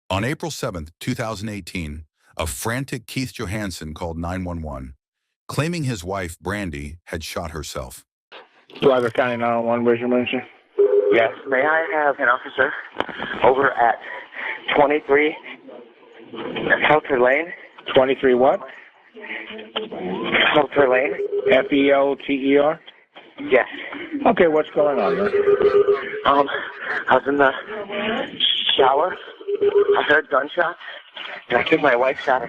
On April 7th, 2018, a frantic Keith Johansson called 911, claiming his wife, Brandi, had shot herself. Flagler County 911, where's your emergency? Yes, may I have an officer over at 23 Helter Lane? 23 what? Helter Lane? Felter? Yes. Okay, what's going on, man? I was in the shower. I heard gunshots, and I took my wife's out.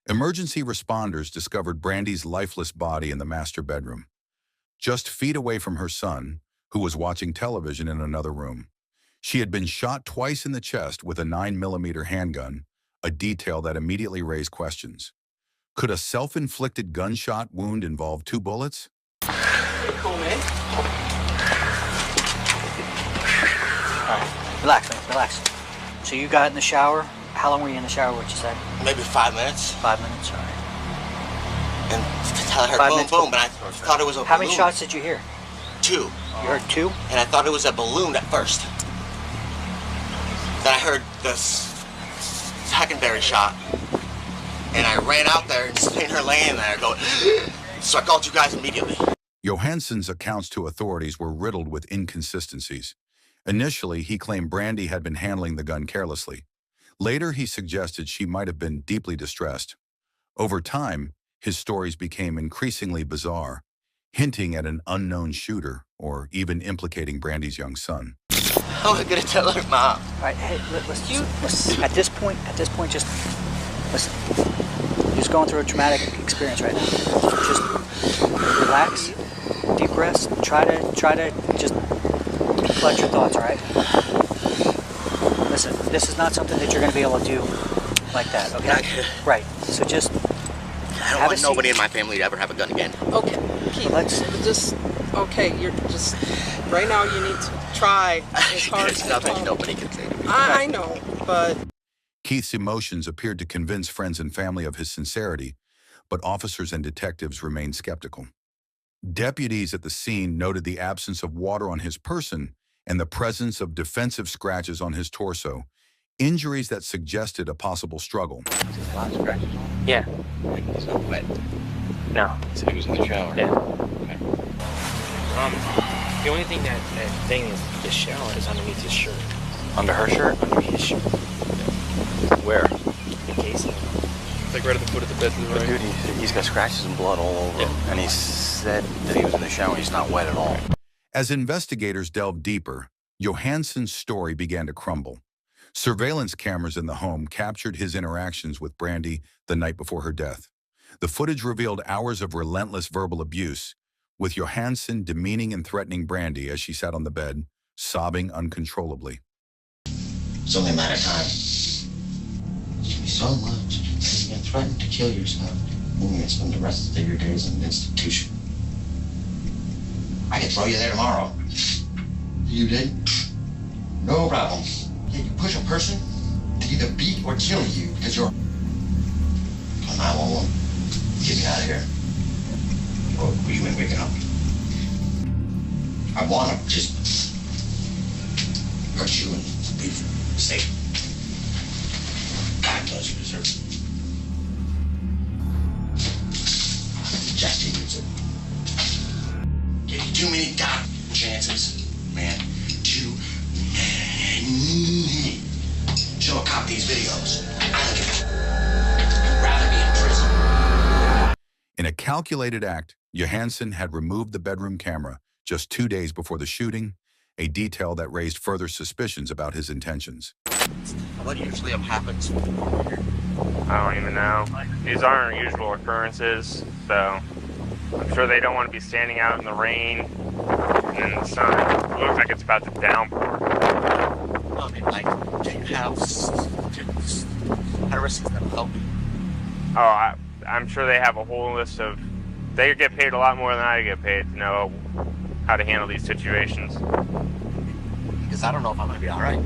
Emergency responders discovered Brandi's lifeless body in the master bedroom, just feet away from her son, who was watching television in another room. She had been shot twice in the chest with a 9mm handgun, a detail that immediately raised questions. Could a self-inflicted gunshot wound involve 2 bullets? Cool, man. All right, relax, man, relax. So you got in the shower. How long were you in the shower, what you said? Maybe 5 minutes. 5 minutes, all right. And I heard 5 boom, minutes. boom, but I thought it was a How balloon. many shots did you hear? 2. You heard 2? And I thought it was a balloon at first. Then I heard this secondary shot. And I ran out there and seen her laying there going, so I called you guys immediately. Johansson's accounts to authorities were riddled with inconsistencies. Initially, he claimed Brandi had been handling the gun carelessly. Later, he suggested she might have been deeply distressed. Over time, his stories became increasingly bizarre, hinting at an unknown shooter or even implicating Brandi's young son. How am I going to tell her mom? All right, hey, listen, at this point, just listen. You're just going through a traumatic experience right now. Just relax, deep breaths, try to just collect your thoughts, all right? Listen, this is not something that you're going to be able to do like that, okay? Right, so just I don't want nobody in my family to ever have a gun again. Okay, Keith, you're just, right now you need to try as hard as There's you nothing can. nobody can say to me. I know, but... Keith's emotions appeared to convince friends and family of his sincerity, but officers and detectives remained skeptical. Deputies at the scene noted the absence of water on his person and the presence of defensive scratches on his torso, injuries that suggested a possible struggle. A lot of scratches? Yeah. He's not wet. No. He said he was in the shower. Yeah. Okay. The only thing that thing is the shower is underneath his shirt. Under her shirt? Under his shirt. Where? The casing. It's like right at the foot of the bed to the But right. dude, he's got scratches and blood all over him. And he said that he was in the shower. He's not wet at all. As investigators delved deeper, Johansson's story began to crumble. Surveillance cameras in the home captured his interactions with Brandi the night before her death. The footage revealed hours of relentless verbal abuse, with Johansson demeaning and threatening Brandi as she sat on the bed, sobbing uncontrollably. It's only a matter of time. It's me so much. You threatened to kill yourself. And you're going to spend the rest of your days in an institution. I could throw you there tomorrow. You did? No problem. Yeah, you push a person to either beat or kill you because you're... Call 911. Get me out of here. Or you ain't waking up. I want to just hurt you and be safe. God knows you deserve it. Just you use it. Gave you too many chances, man. Too many. Show a cop these videos. I'd rather be in prison. In a calculated act, Johansson had removed the bedroom camera just 2 days before the shooting, a detail that raised further suspicions about his intentions. What usually happens? I don't even know. These aren't usual occurrences, so I'm sure they don't want to be standing out in the rain and in the sun. It looks like it's about to downpour. I mean, like, do you have terrorists that will help you? Oh, I'm sure they have a whole list of... They get paid a lot more than I get paid to know how to handle these situations. Because I don't know if I'm going to be all right.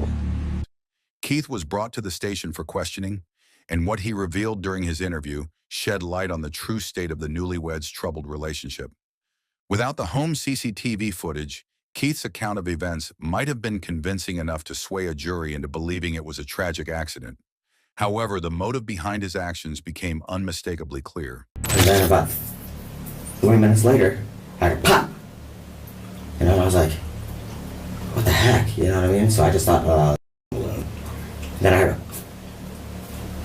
Keith was brought to the station for questioning, and what he revealed during his interview shed light on the true state of the newlyweds' troubled relationship. Without the home CCTV footage, Keith's account of events might have been convincing enough to sway a jury into believing it was a tragic accident. However, the motive behind his actions became unmistakably clear. And then about 3 minutes later, I heard pop. You know, and I was like, what the heck? You know what I mean? So I just thought, then I heard a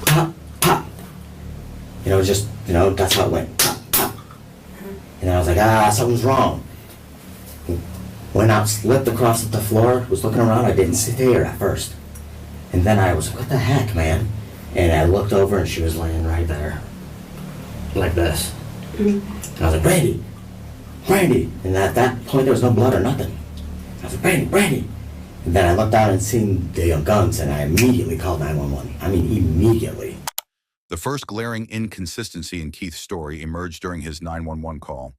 pop, pop. You know, just, you know, that's how it went. Pop, pop. And I was like, something's wrong. Went out, slipped across the floor, was looking around. I didn't see her at first. And then I was like, what the heck, man? And I looked over and she was laying right there. Like this. And I was like, Brandi, Brandi. And at that point, there was no blood or nothing. I was like, Brandi, Brandi. And then I looked down and seen the guns, and I immediately called 911. I mean, immediately. The first glaring inconsistency in Keith's story emerged during his 911 call.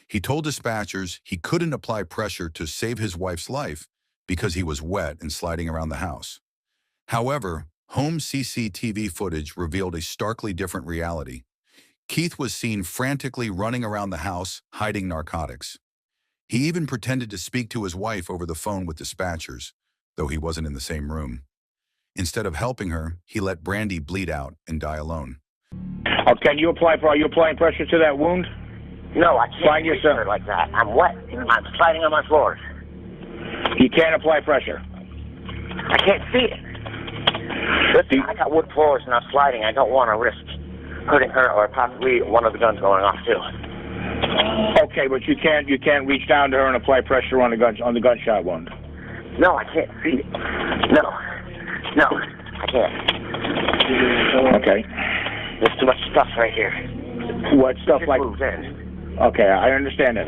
He told dispatchers he couldn't apply pressure to save his wife's life because he was wet and sliding around the house. However, home CCTV footage revealed a starkly different reality. Keith was seen frantically running around the house, hiding narcotics. He even pretended to speak to his wife over the phone with dispatchers, though he wasn't in the same room. Instead of helping her, he let Brandi bleed out and die alone. Oh, are you applying pressure to that wound? No, I can't reach her like that. I'm wet. I'm sliding on my floors. You can't apply pressure. I can't see it. Listen, I got wood floors and I'm sliding. I don't want to risk hurting her or possibly one of the guns going off too. Okay, but you can't reach down to her and apply pressure on the gunshot wound. No, I can't see it. No, I can't. Okay. There's too much stuff right here. What stuff like? Moves in. Okay, I understand that.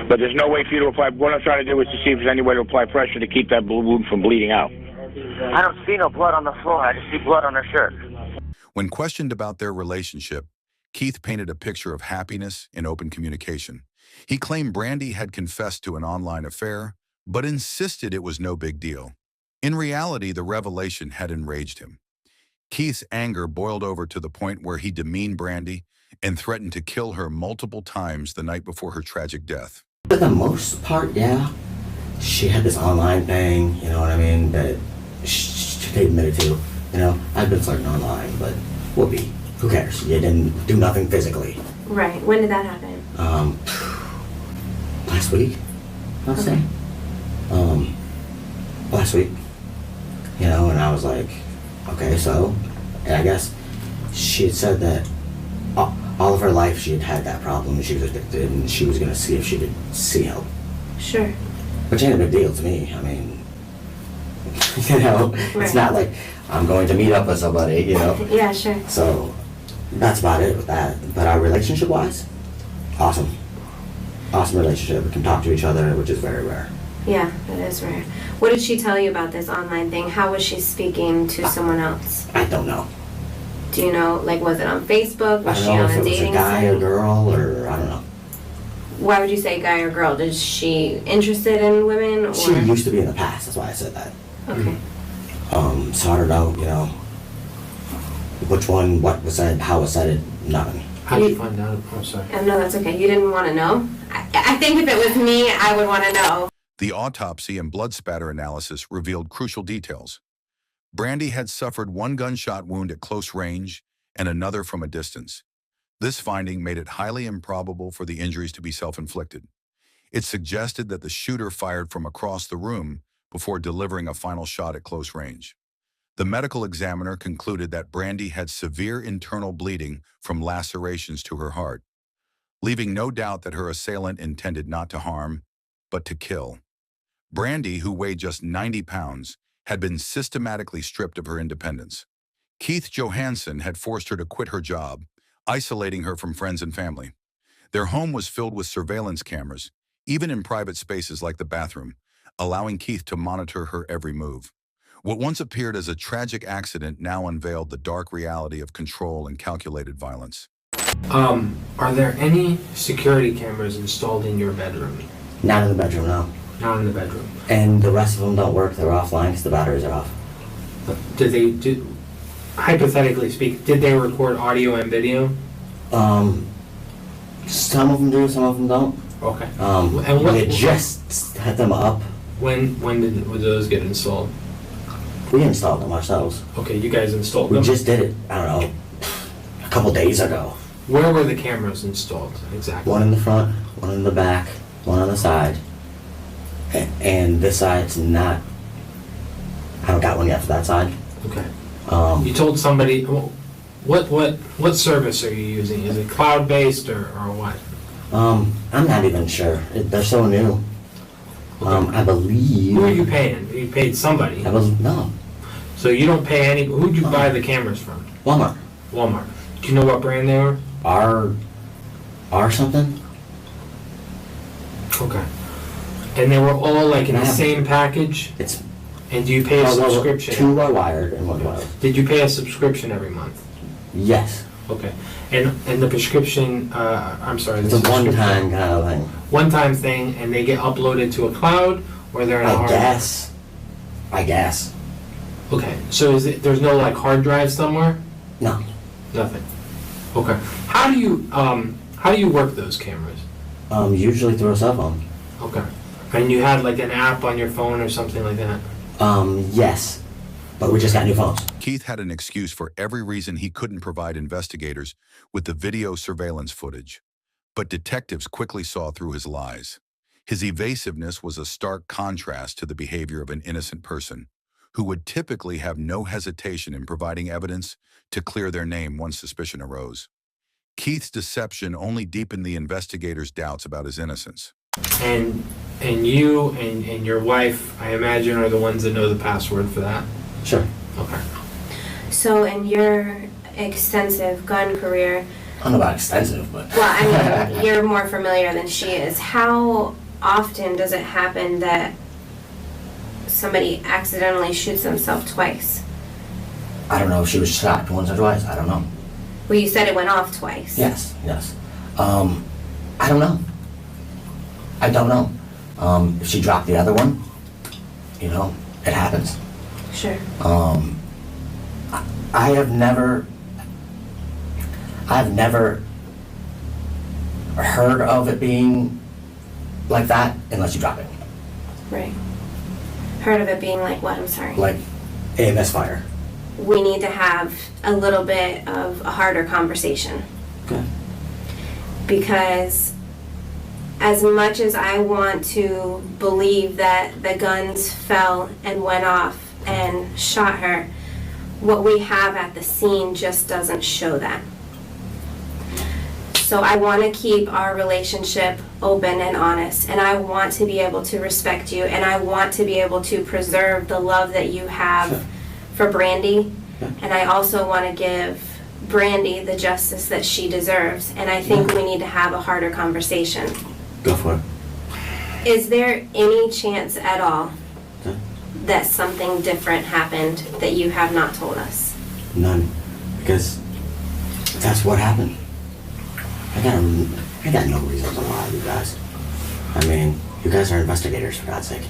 But there's no way for you to apply. What I'm trying to do is to see if there's any way to apply pressure to keep that wound from bleeding out. I don't see no blood on the floor. I just see blood on her shirt. When questioned about their relationship, Keith painted a picture of happiness and open communication. He claimed Brandi had confessed to an online affair, but insisted it was no big deal. In reality, the revelation had enraged him. Keith's anger boiled over to the point where he demeaned Brandi and threatened to kill her multiple times the night before her tragic death. For the most part, yeah. She had this online thing, you know what I mean, that she admitted to. You know, I've been flirting online, but whoopee. Who cares? You didn't do nothing physically. Right. When did that happen? Last week, I'll say. Last week. You know, and I was like, okay, so, and I guess she had said that all of her life she had had that problem and she was addicted and she was going to see if she could see help. Sure. Which ain't a big deal to me. I mean, you know, right. It's not like I'm going to meet up with somebody, you know. Yeah, sure. So that's about it with that. But our relationship-wise, awesome. Awesome relationship. We can talk to each other, which is very rare. Yeah, that is rare. What did she tell you about this online thing? How was she speaking to someone else? I don't know. Do you know, like, was it on Facebook? Was she on a dating site? I don't know if it was a guy or girl, or I don't know. Why would you say guy or girl? Is she interested in women? Or? She used to be in the past, that's why I said that. Okay. So I don't know, you know, which one, what was said, how was said, nothing. How did you find out? I'm sorry. No, that's okay. You didn't want to know? I think if it was me, I would want to know. The autopsy and blood spatter analysis revealed crucial details. Brandi had suffered one gunshot wound at close range and another from a distance. This finding made it highly improbable for the injuries to be self-inflicted. It suggested that the shooter fired from across the room before delivering a final shot at close range. The medical examiner concluded that Brandi had severe internal bleeding from lacerations to her heart, leaving no doubt that her assailant intended not to harm, but to kill. Brandi, who weighed just 90 pounds, had been systematically stripped of her independence. Keith Johansson had forced her to quit her job, isolating her from friends and family. Their home was filled with surveillance cameras, even in private spaces like the bathroom, allowing Keith to monitor her every move. What once appeared as a tragic accident now unveiled the dark reality of control and calculated violence. Are there any security cameras installed in your bedroom? Not in the bedroom, no. Not in the bedroom. And the rest of them don't work, they're offline because the batteries are off. But hypothetically speaking, did they record audio and video? Some of them do, some of them don't. Okay. And we had just had them up. When did those get installed? We installed them ourselves. Okay, you guys installed We them? just did it, I don't know, a couple days ago. Where were the cameras installed exactly? One in the front, one in the back, one on the side. And this side's not, I haven't got one yet for that side. Okay. You told somebody, what service are you using? Is it cloud-based or what? I'm not even sure. They're so new. Okay. I believe. Who are you paying? You paid somebody. No. So you don't pay any. Who'd you buy the cameras from? Walmart. Walmart. Do you know what brand they were? R something. Okay. And they were all like in the same package. And do you pay a subscription? Two are wired and one wired. Did you pay a subscription every month? Yes. Okay. And the prescription, I'm sorry. It's a one-time kind of thing. One-time thing, and they get uploaded to a cloud, or they're in a hard drive? I guess. Okay. So there's no like hard drive somewhere? No. Nothing. Okay. How do you work those cameras? Usually through a cell phone. Okay. And you had like an app on your phone or something like that? Yes. But we just got new phones. Keith had an excuse for every reason he couldn't provide investigators with the video surveillance footage. But detectives quickly saw through his lies. His evasiveness was a stark contrast to the behavior of an innocent person, who would typically have no hesitation in providing evidence to clear their name once suspicion arose. Keith's deception only deepened the investigators' doubts about his innocence. And you and your wife, I imagine, are the ones that know the password for that? Sure. Okay. So in your extensive gun career... I don't know about extensive, but... Well, I mean, you're more familiar than she is. How often does it happen that somebody accidentally shoots themselves twice? I don't know if she was shot once or twice. I don't know. Well, you said it went off twice. Yes. I don't know. I don't know. If she dropped the other one, it happens. Sure. I've never heard of it being like that unless you drop it. Right. Heard of it being like what? I'm sorry. Like AMS fire. We need to have a little bit of a harder conversation. Okay. Because as much as I want to believe that the guns fell and went off and shot her, what we have at the scene just doesn't show that. So I want to keep our relationship open and honest, and I want to be able to respect you, and I want to be able to preserve the love that you have for Brandi, and I also want to give Brandi the justice that she deserves, and I think we need to have a harder conversation. Go for it. Is there any chance at all that something different happened that you have not told us? None. Because that's what happened. I got no reason to lie to you guys. I mean, you guys are investigators, for God's sake.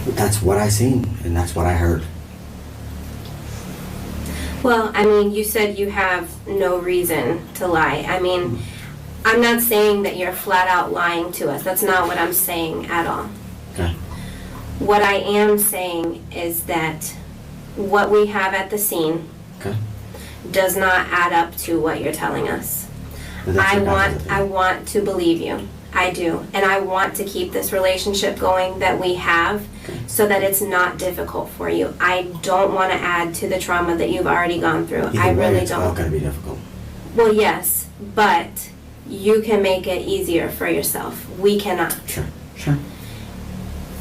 That's what I seen, and that's what I heard. Well, I mean, you said you have no reason to lie. I mean, I'm not saying that you're flat out lying to us. That's not what I'm saying at all. Okay. What I am saying is that what we have at the scene does not add up to what you're telling us. I want to believe you. I do. And I want to keep this relationship going that we have so that it's not difficult for you. I don't want to add to the trauma that you've already gone through. I really don't. It's all going to be difficult. Well, yes, but you can make it easier for yourself. We cannot. Sure.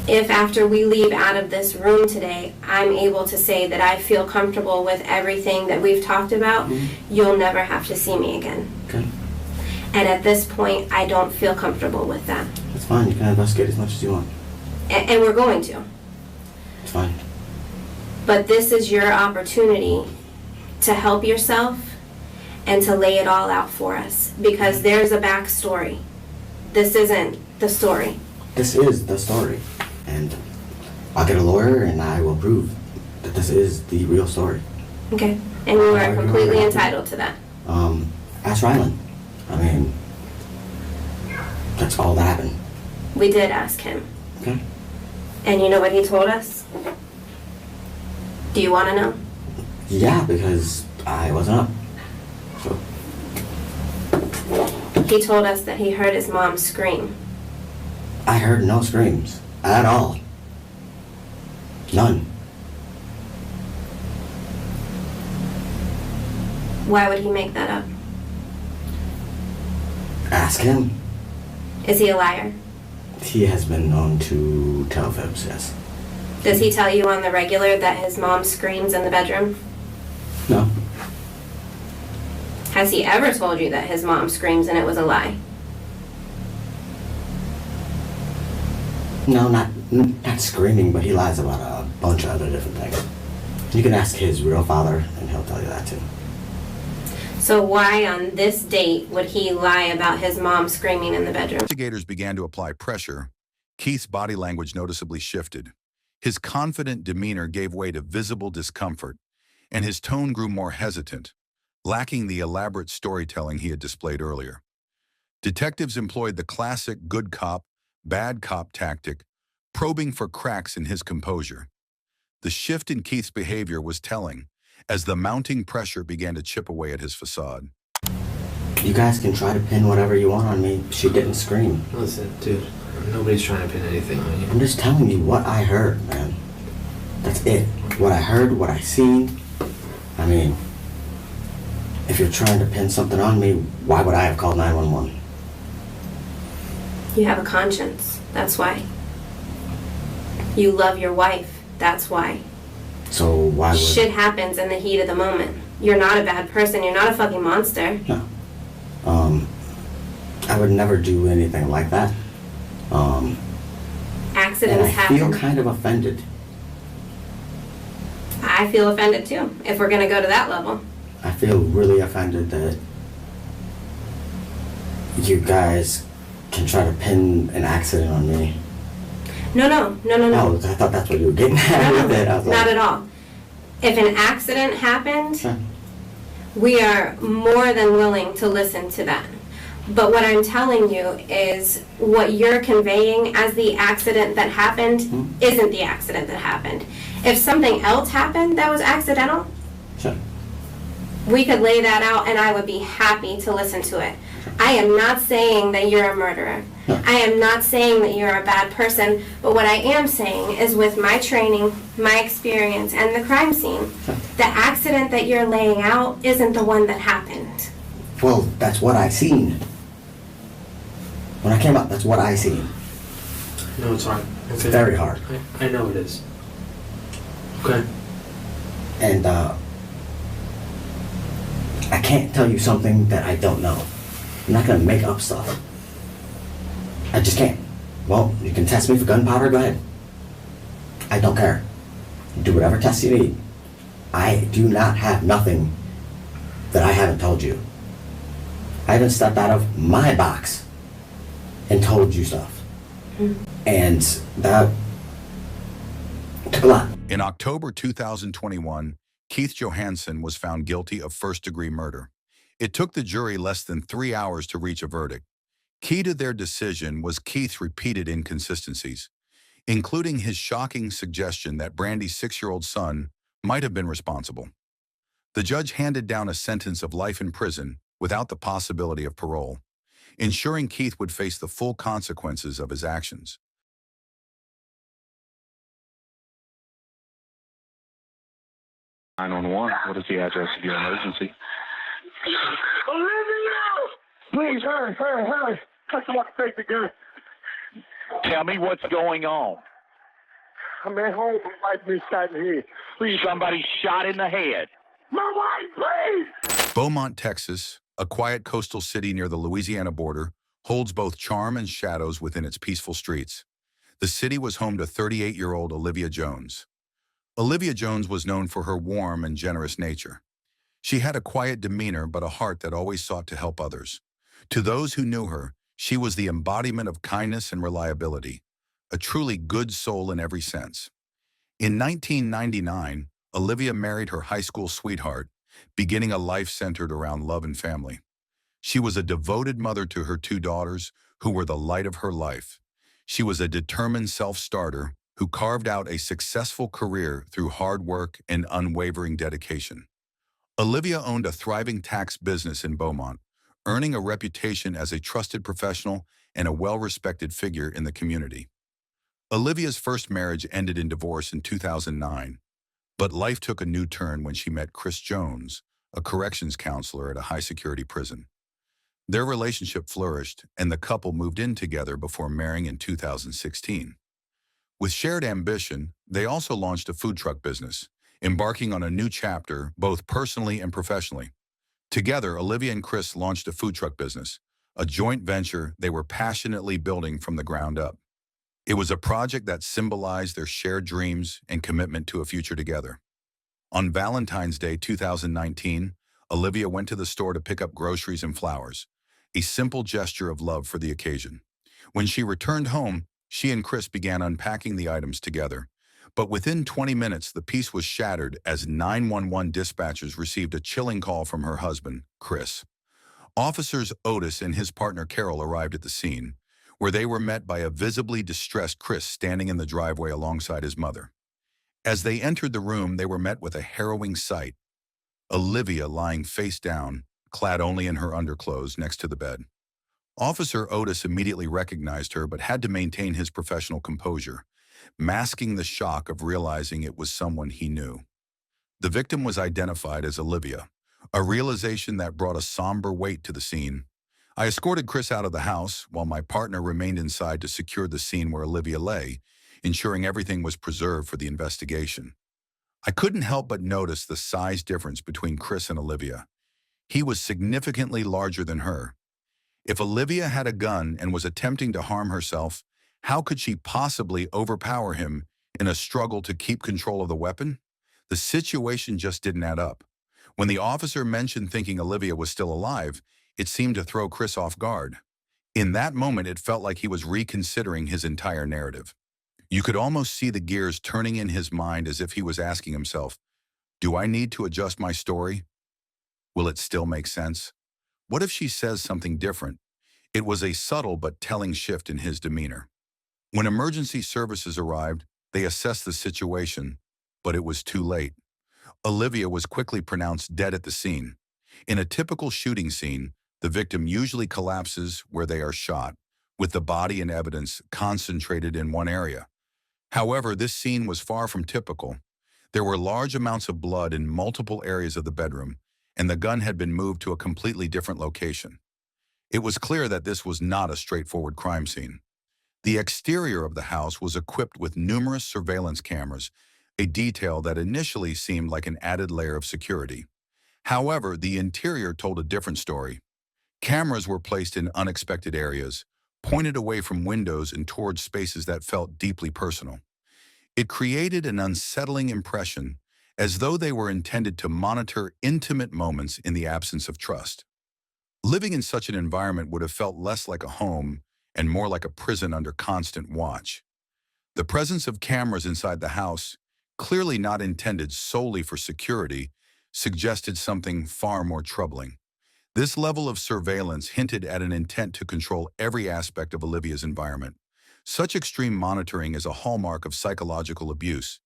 If after we leave out of this room today, I'm able to say that I feel comfortable with everything that we've talked about, you'll never have to see me again. Okay. And at this point, I don't feel comfortable with that. That's fine. You can investigate as much as you want. And we're going to. It's fine. But this is your opportunity to help yourself and to lay it all out for us. Because there's a backstory. This isn't the story. This is the story. And I'll get a lawyer and I will prove that this is the real story. Okay. And you are completely entitled to that. Ask Rylan. I mean, That's all that happened. We did ask him. Okay. And you know what he told us? Do you want to know? Yeah, because I wasn't up. So. He told us that he heard his mom scream. I heard no screams at all. None. Why would he make that up? Ask him. Is he a liar? He has been known to tell fibs, yes. Does he tell you on the regular that his mom screams in the bedroom? No. Has he ever told you that his mom screams and it was a lie? No, not screaming, but he lies about a bunch of other different things. You can ask his real father, and he'll tell you that too. So why on this date would he lie about his mom screaming in the bedroom? Investigators began to apply pressure. Keith's body language noticeably shifted. His confident demeanor gave way to visible discomfort, and his tone grew more hesitant, lacking the elaborate storytelling he had displayed earlier. Detectives employed the classic good cop, bad cop tactic, probing for cracks in his composure. The shift in Keith's behavior was telling, as the mounting pressure began to chip away at his facade. You guys can try to pin whatever you want on me. She didn't scream. Listen, dude, nobody's trying to pin anything on you. I'm just telling you what I heard, man. That's it. What I heard, what I seen. I mean, if you're trying to pin something on me, why would I have called 911? You have a conscience. That's why. You love your wife. That's why. So why would... Shit happens in the heat of the moment. You're not a bad person. You're not a fucking monster. No. I would never do anything like that. Accidents happen. I feel kind of offended. I feel offended too, if we're gonna go to that level. I feel really offended that you guys can try to pin an accident on me. No. Oh, I thought that's what you were getting at with it. I was like, Not at all. If an accident happened, we are more than willing to listen to that. But what I'm telling you is what you're conveying as the accident that happened isn't the accident that happened. If something else happened that was accidental, we could lay that out and I would be happy to listen to it. I am not saying that you're a murderer. I am not saying that you're a bad person, but what I am saying is with my training, my experience, and the crime scene, the accident that you're laying out isn't the one that happened. well, that's what I seen. When I came up, that's what I seen. No, it's hard. It's very hard. I know it is. Okay. And I can't tell you something that I don't know. I'm not gonna make up stuff. I just can't. Well, you can test me for gunpowder, go ahead. I don't care. Do whatever tests you need. I do not have nothing that I haven't told you. I haven't stepped out of my box and told you stuff. And that took a lot. In October 2021, Keith Johansson was found guilty of first-degree murder. It took the jury less than 3 hours to reach a verdict. Key to their decision was Keith's repeated inconsistencies, including his shocking suggestion that Brandi's 6-year-old son might have been responsible. The judge handed down a sentence of life in prison without the possibility of parole, ensuring Keith would face the full consequences of his actions. What is the address of your emergency? Olivia! Please, hurry. Customer wants to take the gun. Tell me what's going on. I'm at home. My wife been shot in the head. Please. Somebody shot in the head. My wife, please! Beaumont, Texas, a quiet coastal city near the Louisiana border, holds both charm and shadows within its peaceful streets. The city was home to 38-year-old Olivia Jones. Olivia Jones was known for her warm and generous nature. She had a quiet demeanor but a heart that always sought to help others. To those who knew her, she was the embodiment of kindness and reliability, a truly good soul in every sense. In 1999, Olivia married her high school sweetheart, beginning a life centered around love and family. She was a devoted mother to her 2 daughters, who were the light of her life. She was a determined self-starter who carved out a successful career through hard work and unwavering dedication. Olivia owned a thriving tax business in Beaumont, earning a reputation as a trusted professional and a well-respected figure in the community. Olivia's first marriage ended in divorce in 2009, but life took a new turn when she met Chris Jones, a corrections counselor at a high-security prison. Their relationship flourished, and the couple moved in together before marrying in 2016. With shared ambition, they also launched a food truck business, embarking on a new chapter both personally and professionally. Together, Olivia and Chris launched a food truck business, a joint venture they were passionately building from the ground up. It was a project that symbolized their shared dreams and commitment to a future together. On Valentine's Day 2019, Olivia went to the store to pick up groceries and flowers, a simple gesture of love for the occasion. When she returned home, she and Chris began unpacking the items together. But within 20 minutes, the peace was shattered as 911 dispatchers received a chilling call from her husband, Chris. Officers Otis and his partner Carol arrived at the scene, where they were met by a visibly distressed Chris standing in the driveway alongside his mother. As they entered the room, they were met with a harrowing sight: Olivia lying face down, clad only in her underclothes, next to the bed. Officer Otis immediately recognized her but had to maintain his professional composure, masking the shock of realizing it was someone he knew. The victim was identified as Olivia, a realization that brought a somber weight to the scene. I escorted Chris out of the house while my partner remained inside to secure the scene where Olivia lay, ensuring everything was preserved for the investigation. I couldn't help but notice the size difference between Chris and Olivia. He was significantly larger than her. If Olivia had a gun and was attempting to harm herself, how could she possibly overpower him in a struggle to keep control of the weapon? The situation just didn't add up. When the officer mentioned thinking Olivia was still alive, it seemed to throw Chris off guard. In that moment, it felt like he was reconsidering his entire narrative. You could almost see the gears turning in his mind as if he was asking himself, do I need to adjust my story? Will it still make sense? What if she says something different? It was a subtle but telling shift in his demeanor. When emergency services arrived, they assessed the situation, but it was too late. Olivia was quickly pronounced dead at the scene. In a typical shooting scene, the victim usually collapses where they are shot, with the body and evidence concentrated in one area. However, this scene was far from typical. There were large amounts of blood in multiple areas of the bedroom, and the gun had been moved to a completely different location. It was clear that this was not a straightforward crime scene. The exterior of the house was equipped with numerous surveillance cameras, a detail that initially seemed like an added layer of security. However, the interior told a different story. Cameras were placed in unexpected areas, pointed away from windows and towards spaces that felt deeply personal. It created an unsettling impression, as though they were intended to monitor intimate moments in the absence of trust. Living in such an environment would have felt less like a home and more like a prison under constant watch. The presence of cameras inside the house, clearly not intended solely for security, suggested something far more troubling. This level of surveillance hinted at an intent to control every aspect of Olivia's environment. Such extreme monitoring is a hallmark of psychological abuse,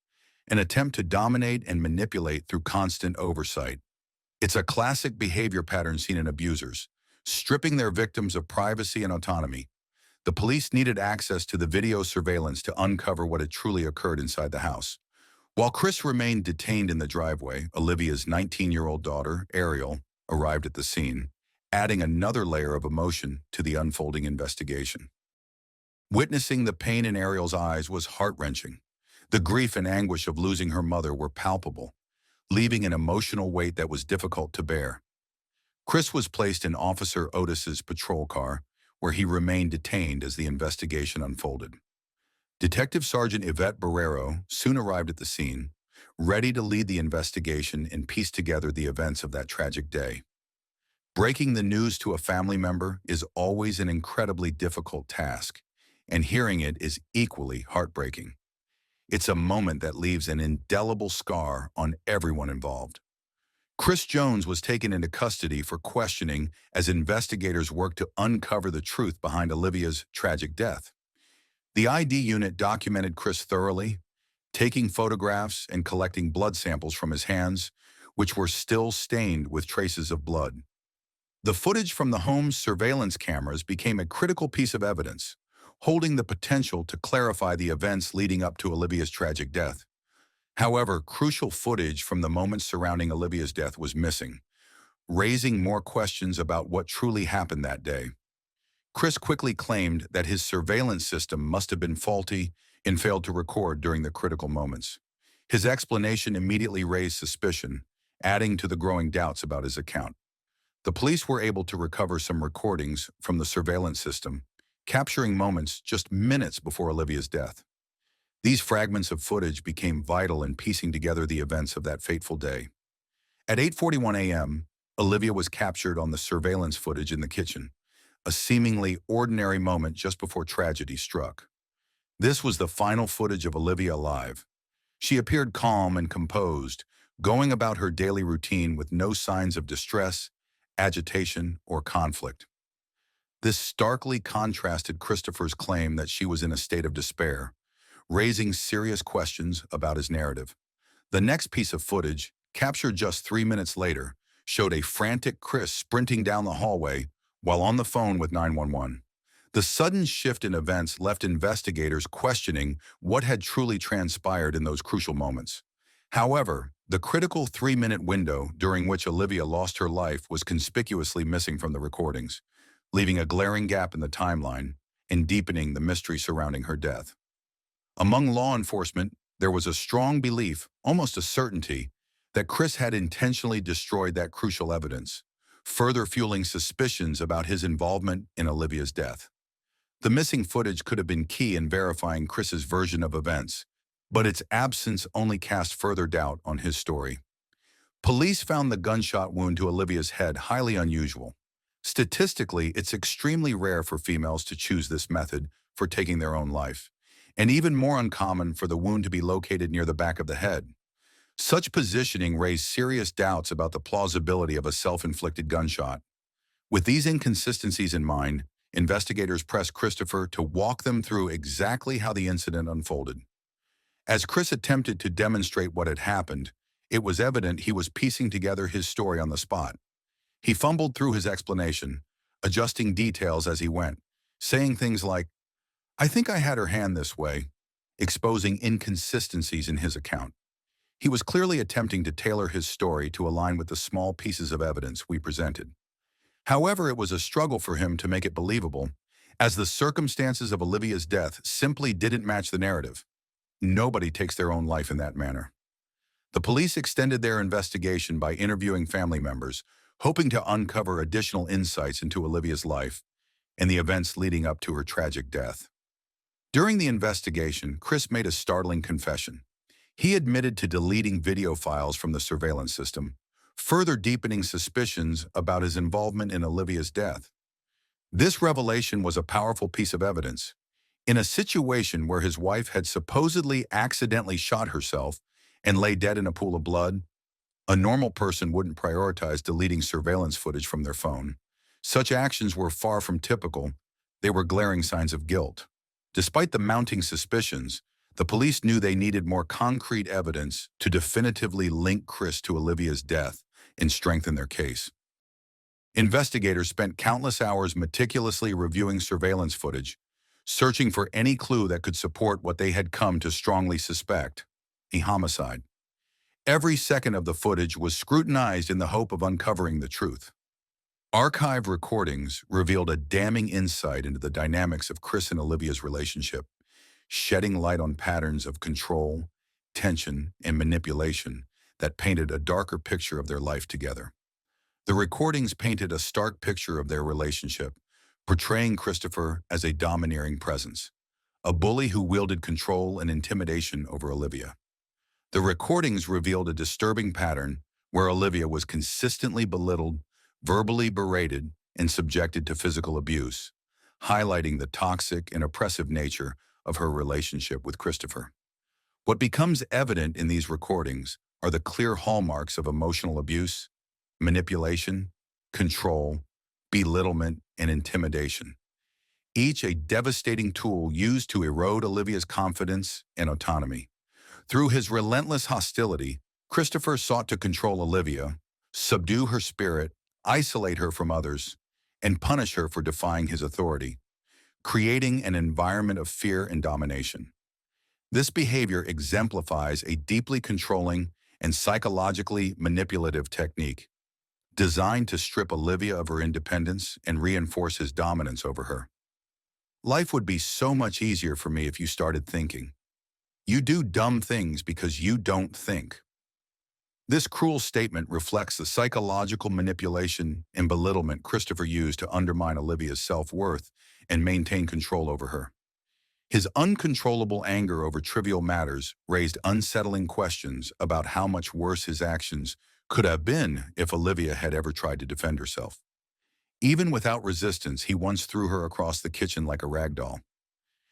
an attempt to dominate and manipulate through constant oversight. It's a classic behavior pattern seen in abusers, stripping their victims of privacy and autonomy. The police needed access to the video surveillance to uncover what had truly occurred inside the house. While Chris remained detained in the driveway, Olivia's 19-year-old daughter, Ariel, arrived at the scene, adding another layer of emotion to the unfolding investigation. Witnessing the pain in Ariel's eyes was heart-wrenching. The grief and anguish of losing her mother were palpable, leaving an emotional weight that was difficult to bear. Chris was placed in Officer Otis's patrol car, where he remained detained as the investigation unfolded. Detective Sergeant Yvette Barrero soon arrived at the scene, ready to lead the investigation and piece together the events of that tragic day. Breaking the news to a family member is always an incredibly difficult task, and hearing it is equally heartbreaking. It's a moment that leaves an indelible scar on everyone involved. Chris Jones was taken into custody for questioning as investigators worked to uncover the truth behind Olivia's tragic death. The ID unit documented Chris thoroughly, taking photographs and collecting blood samples from his hands, which were still stained with traces of blood. The footage from the home's surveillance cameras became a critical piece of evidence, holding the potential to clarify the events leading up to Olivia's tragic death. However, crucial footage from the moments surrounding Olivia's death was missing, raising more questions about what truly happened that day. Chris quickly claimed that his surveillance system must have been faulty and failed to record during the critical moments. His explanation immediately raised suspicion, adding to the growing doubts about his account. The police were able to recover some recordings from the surveillance system, capturing moments just minutes before Olivia's death. These fragments of footage became vital in piecing together the events of that fateful day. At 8:41 a.m., Olivia was captured on the surveillance footage in the kitchen, a seemingly ordinary moment just before tragedy struck. This was the final footage of Olivia alive. She appeared calm and composed, going about her daily routine with no signs of distress, agitation, or conflict. This starkly contrasted Christopher's claim that she was in a state of despair, raising serious questions about his narrative. The next piece of footage, captured just 3 minutes later, showed a frantic Chris sprinting down the hallway while on the phone with 911. The sudden shift in events left investigators questioning what had truly transpired in those crucial moments. However, the critical 3-minute window during which Olivia lost her life was conspicuously missing from the recordings, leaving a glaring gap in the timeline and deepening the mystery surrounding her death. Among law enforcement, there was a strong belief, almost a certainty, that Chris had intentionally destroyed that crucial evidence, further fueling suspicions about his involvement in Olivia's death. The missing footage could have been key in verifying Chris's version of events, but its absence only cast further doubt on his story. Police found the gunshot wound to Olivia's head highly unusual. Statistically, it's extremely rare for females to choose this method for taking their own life, and even more uncommon for the wound to be located near the back of the head. Such positioning raised serious doubts about the plausibility of a self-inflicted gunshot. With these inconsistencies in mind, investigators pressed Christopher to walk them through exactly how the incident unfolded. As Chris attempted to demonstrate what had happened, it was evident he was piecing together his story on the spot. He fumbled through his explanation, adjusting details as he went, saying things like, "I think I had her hand this way," exposing inconsistencies in his account. He was clearly attempting to tailor his story to align with the small pieces of evidence we presented. However, it was a struggle for him to make it believable, as the circumstances of Olivia's death simply didn't match the narrative. Nobody takes their own life in that manner. The police extended their investigation by interviewing family members, hoping to uncover additional insights into Olivia's life and the events leading up to her tragic death. During the investigation, Chris made a startling confession. He admitted to deleting video files from the surveillance system, further deepening suspicions about his involvement in Olivia's death. This revelation was a powerful piece of evidence. In a situation where his wife had supposedly accidentally shot herself and lay dead in a pool of blood, a normal person wouldn't prioritize deleting surveillance footage from their phone. Such actions were far from typical. They were glaring signs of guilt. Despite the mounting suspicions, the police knew they needed more concrete evidence to definitively link Chris to Olivia's death and strengthen their case. Investigators spent countless hours meticulously reviewing surveillance footage, searching for any clue that could support what they had come to strongly suspect: a homicide. Every second of the footage was scrutinized in the hope of uncovering the truth. Archive recordings revealed a damning insight into the dynamics of Chris and Olivia's relationship, shedding light on patterns of control, tension, and manipulation that painted a darker picture of their life together. The recordings painted a stark picture of their relationship, portraying Christopher as a domineering presence, a bully who wielded control and intimidation over Olivia. The recordings revealed a disturbing pattern where Olivia was consistently belittled, verbally berated, and subjected to physical abuse, highlighting the toxic and oppressive nature of her relationship with Christopher. What becomes evident in these recordings are the clear hallmarks of emotional abuse, manipulation, control, belittlement, and intimidation, each a devastating tool used to erode Olivia's confidence and autonomy. Through his relentless hostility, Christopher sought to control Olivia, subdue her spirit, isolate her from others, and punish her for defying his authority, creating an environment of fear and domination. This behavior exemplifies a deeply controlling and psychologically manipulative technique designed to strip Olivia of her independence and reinforce his dominance over her. Life would be so much easier for me if you started thinking. You do dumb things because you don't think. This cruel statement reflects the psychological manipulation and belittlement Christopher used to undermine Olivia's self-worth and maintain control over her. His uncontrollable anger over trivial matters raised unsettling questions about how much worse his actions could have been if Olivia had ever tried to defend herself. Even without resistance, he once threw her across the kitchen like a rag doll.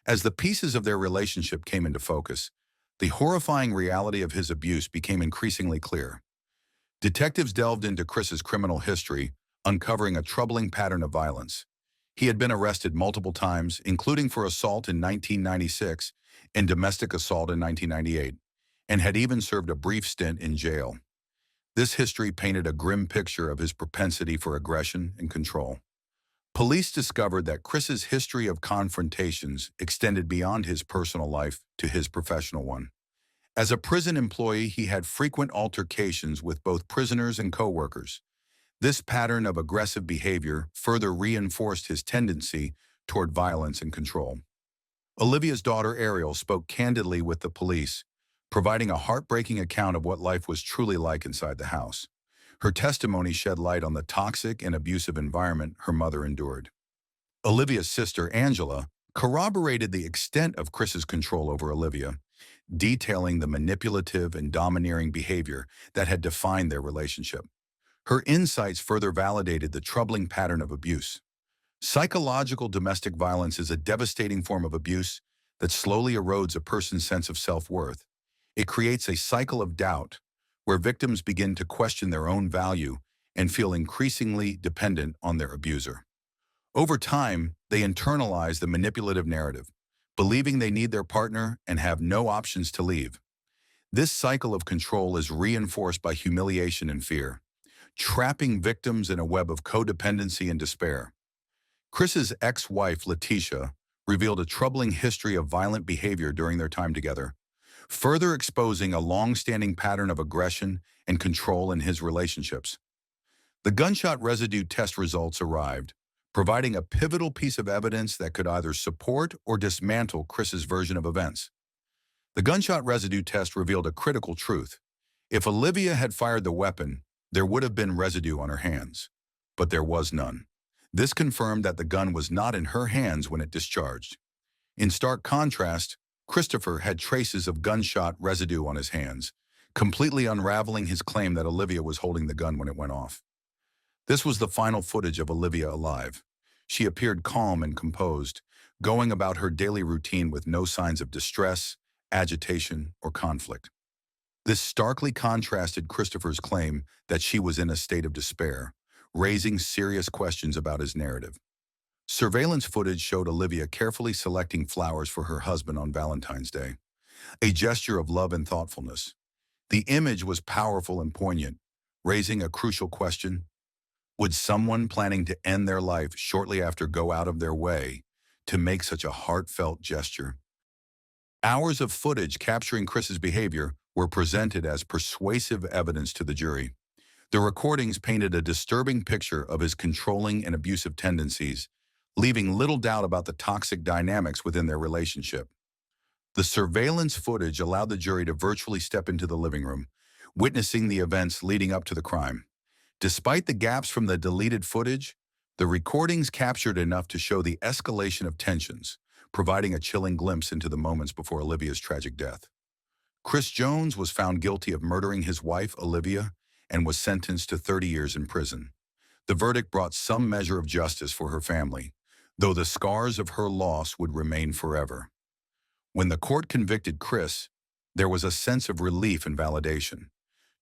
As the pieces of their relationship came into focus, the horrifying reality of his abuse became increasingly clear. Detectives delved into Chris's criminal history, uncovering a troubling pattern of violence. He had been arrested multiple times, including for assault in 1996 and domestic assault in 1998, and had even served a brief stint in jail. This history painted a grim picture of his propensity for aggression and control. Police discovered that Chris's history of confrontations extended beyond his personal life to his professional one. As a prison employee, he had frequent altercations with both prisoners and co-workers. This pattern of aggressive behavior further reinforced his tendency toward violence and control. Olivia's daughter Ariel spoke candidly with the police, providing a heartbreaking account of what life was truly like inside the house. Her testimony shed light on the toxic and abusive environment her mother endured. Olivia's sister, Angela, corroborated the extent of Chris's control over Olivia, detailing the manipulative and domineering behavior that had defined their relationship. Her insights further validated the troubling pattern of abuse. Psychological domestic violence is a devastating form of abuse that slowly erodes a person's sense of self-worth. It creates a cycle of doubt, where victims begin to question their own value and feel increasingly dependent on their abuser. Over time, they internalize the manipulative narrative, believing they need their partner and have no options to leave. This cycle of control is reinforced by humiliation and fear, trapping victims in a web of codependency and despair. Chris's ex-wife, Letitia, revealed a troubling history of violent behavior during their time together, further exposing a long-standing pattern of aggression and control in his relationships. The gunshot residue test results arrived, providing a pivotal piece of evidence that could either support or dismantle Chris's version of events. The gunshot residue test revealed a critical truth. If Olivia had fired the weapon, there would have been residue on her hands, but there was none. This confirmed that the gun was not in her hands when it discharged. In stark contrast, Christopher had traces of gunshot residue on his hands, completely unraveling his claim that Olivia was holding the gun when it went off. This was the final footage of Olivia alive. She appeared calm and composed, going about her daily routine with no signs of distress, agitation, or conflict. This starkly contrasted Christopher's claim that she was in a state of despair, raising serious questions about his narrative. Surveillance footage showed Olivia carefully selecting flowers for her husband on Valentine's Day, a gesture of love and thoughtfulness. The image was powerful and poignant, raising a crucial question. Would someone planning to end their life shortly after go out of their way to make such a heartfelt gesture? Hours of footage capturing Chris's behavior were presented as persuasive evidence to the jury. The recordings painted a disturbing picture of his controlling and abusive tendencies, leaving little doubt about the toxic dynamics within their relationship. The surveillance footage allowed the jury to virtually step into the living room, witnessing the events leading up to the crime. Despite the gaps from the deleted footage, the recordings captured enough to show the escalation of tensions, providing a chilling glimpse into the moments before Olivia's tragic death. Chris Jones was found guilty of murdering his wife, Olivia, and was sentenced to 30 years in prison. The verdict brought some measure of justice for her family, though the scars of her loss would remain forever. When the court convicted Chris, there was a sense of relief and validation.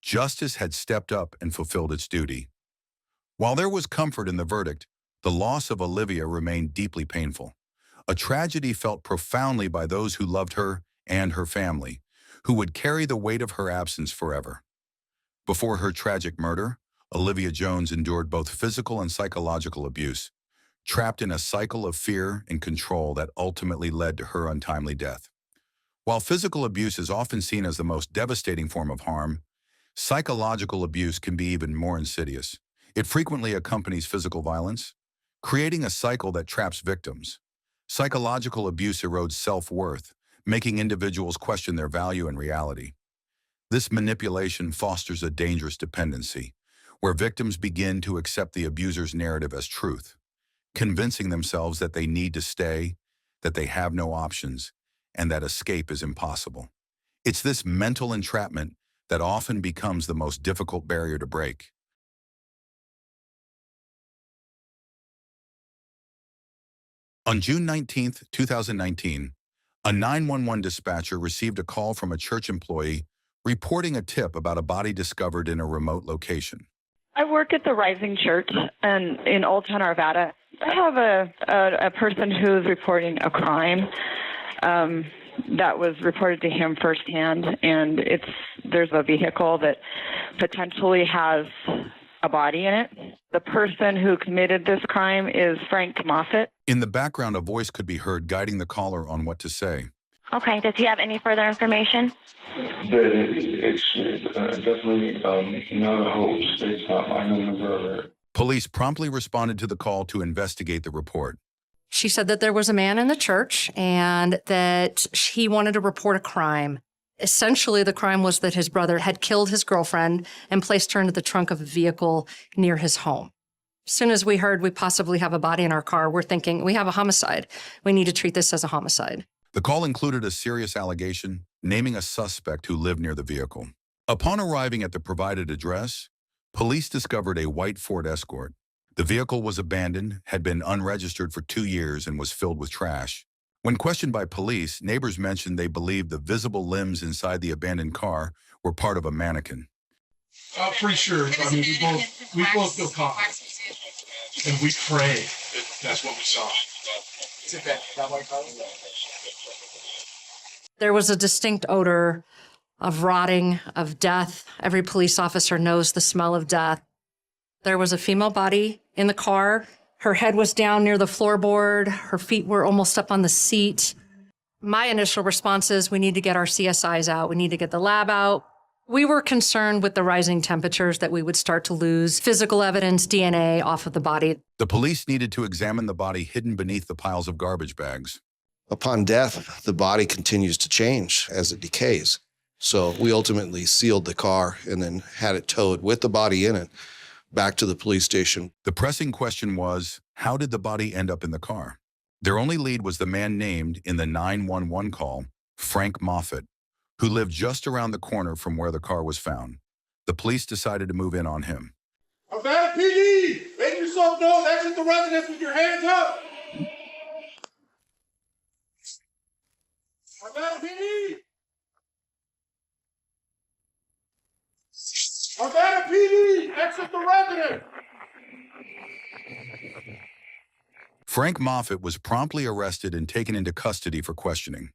Justice had stepped up and fulfilled its duty. While there was comfort in the verdict, the loss of Olivia remained deeply painful. A tragedy felt profoundly by those who loved her and her family, who would carry the weight of her absence forever. Before her tragic murder, Olivia Jones endured both physical and psychological abuse, trapped in a cycle of fear and control that ultimately led to her untimely death. While physical abuse is often seen as the most devastating form of harm, psychological abuse can be even more insidious. It frequently accompanies physical violence, creating a cycle that traps victims. Psychological abuse erodes self-worth, making individuals question their value and reality. This manipulation fosters a dangerous dependency, where victims begin to accept the abuser's narrative as truth, convincing themselves that they need to stay, that they have no options, and that escape is impossible. It's this mental entrapment that often becomes the most difficult barrier to break. On June 19, 2019, a 911 dispatcher received a call from a church employee reporting a tip about a body discovered in a remote location. I work at the Rising Church in Old Town, Arvada. I have a person who's reporting a crime that was reported to him firsthand, and there's a vehicle that potentially has a body in it. The person who committed this crime is Frank Moffitt. In the background, a voice could be heard guiding the caller on what to say. Okay, does he have any further information? It's definitely not a hoax. It's not my number. Police promptly responded to the call to investigate the report. She said that there was a man in the church and that he wanted to report a crime. Essentially, the crime was that his brother had killed his girlfriend and placed her into the trunk of a vehicle near his home. As soon as we heard we possibly have a body in our car, we're thinking, we have a homicide. We need to treat this as a homicide. The call included a serious allegation, naming a suspect who lived near the vehicle. Upon arriving at the provided address, police discovered a white Ford Escort. The vehicle was abandoned, had been unregistered for 2 years, and was filled with trash. When questioned by police, neighbors mentioned they believed the visible limbs inside the abandoned car were part of a mannequin. Pretty sure. I mean, we both feel confident. And we pray that that's what we saw. Is it that white car? There was a distinct odor of rotting, of death. Every police officer knows the smell of death. There was a female body in the car. Her head was down near the floorboard. Her feet were almost up on the seat. My initial response is, we need to get our CSIs out. We need to get the lab out. We were concerned with the rising temperatures that we would start to lose physical evidence, DNA, off of the body. The police needed to examine the body hidden beneath the piles of garbage bags. Upon death, the body continues to change as it decays. So we ultimately sealed the car and then had it towed with the body in it back to the police station. The pressing question was, how did the body end up in the car? Their only lead was the man named in the 911 call, Frank Moffitt, who lived just around the corner from where the car was found. The police decided to move in on him. Arvada PD! Make yourself known. Exit the residence with your hands up! Arvada PD! Arvada PD! Exit the residence! Frank Moffitt was promptly arrested and taken into custody for questioning.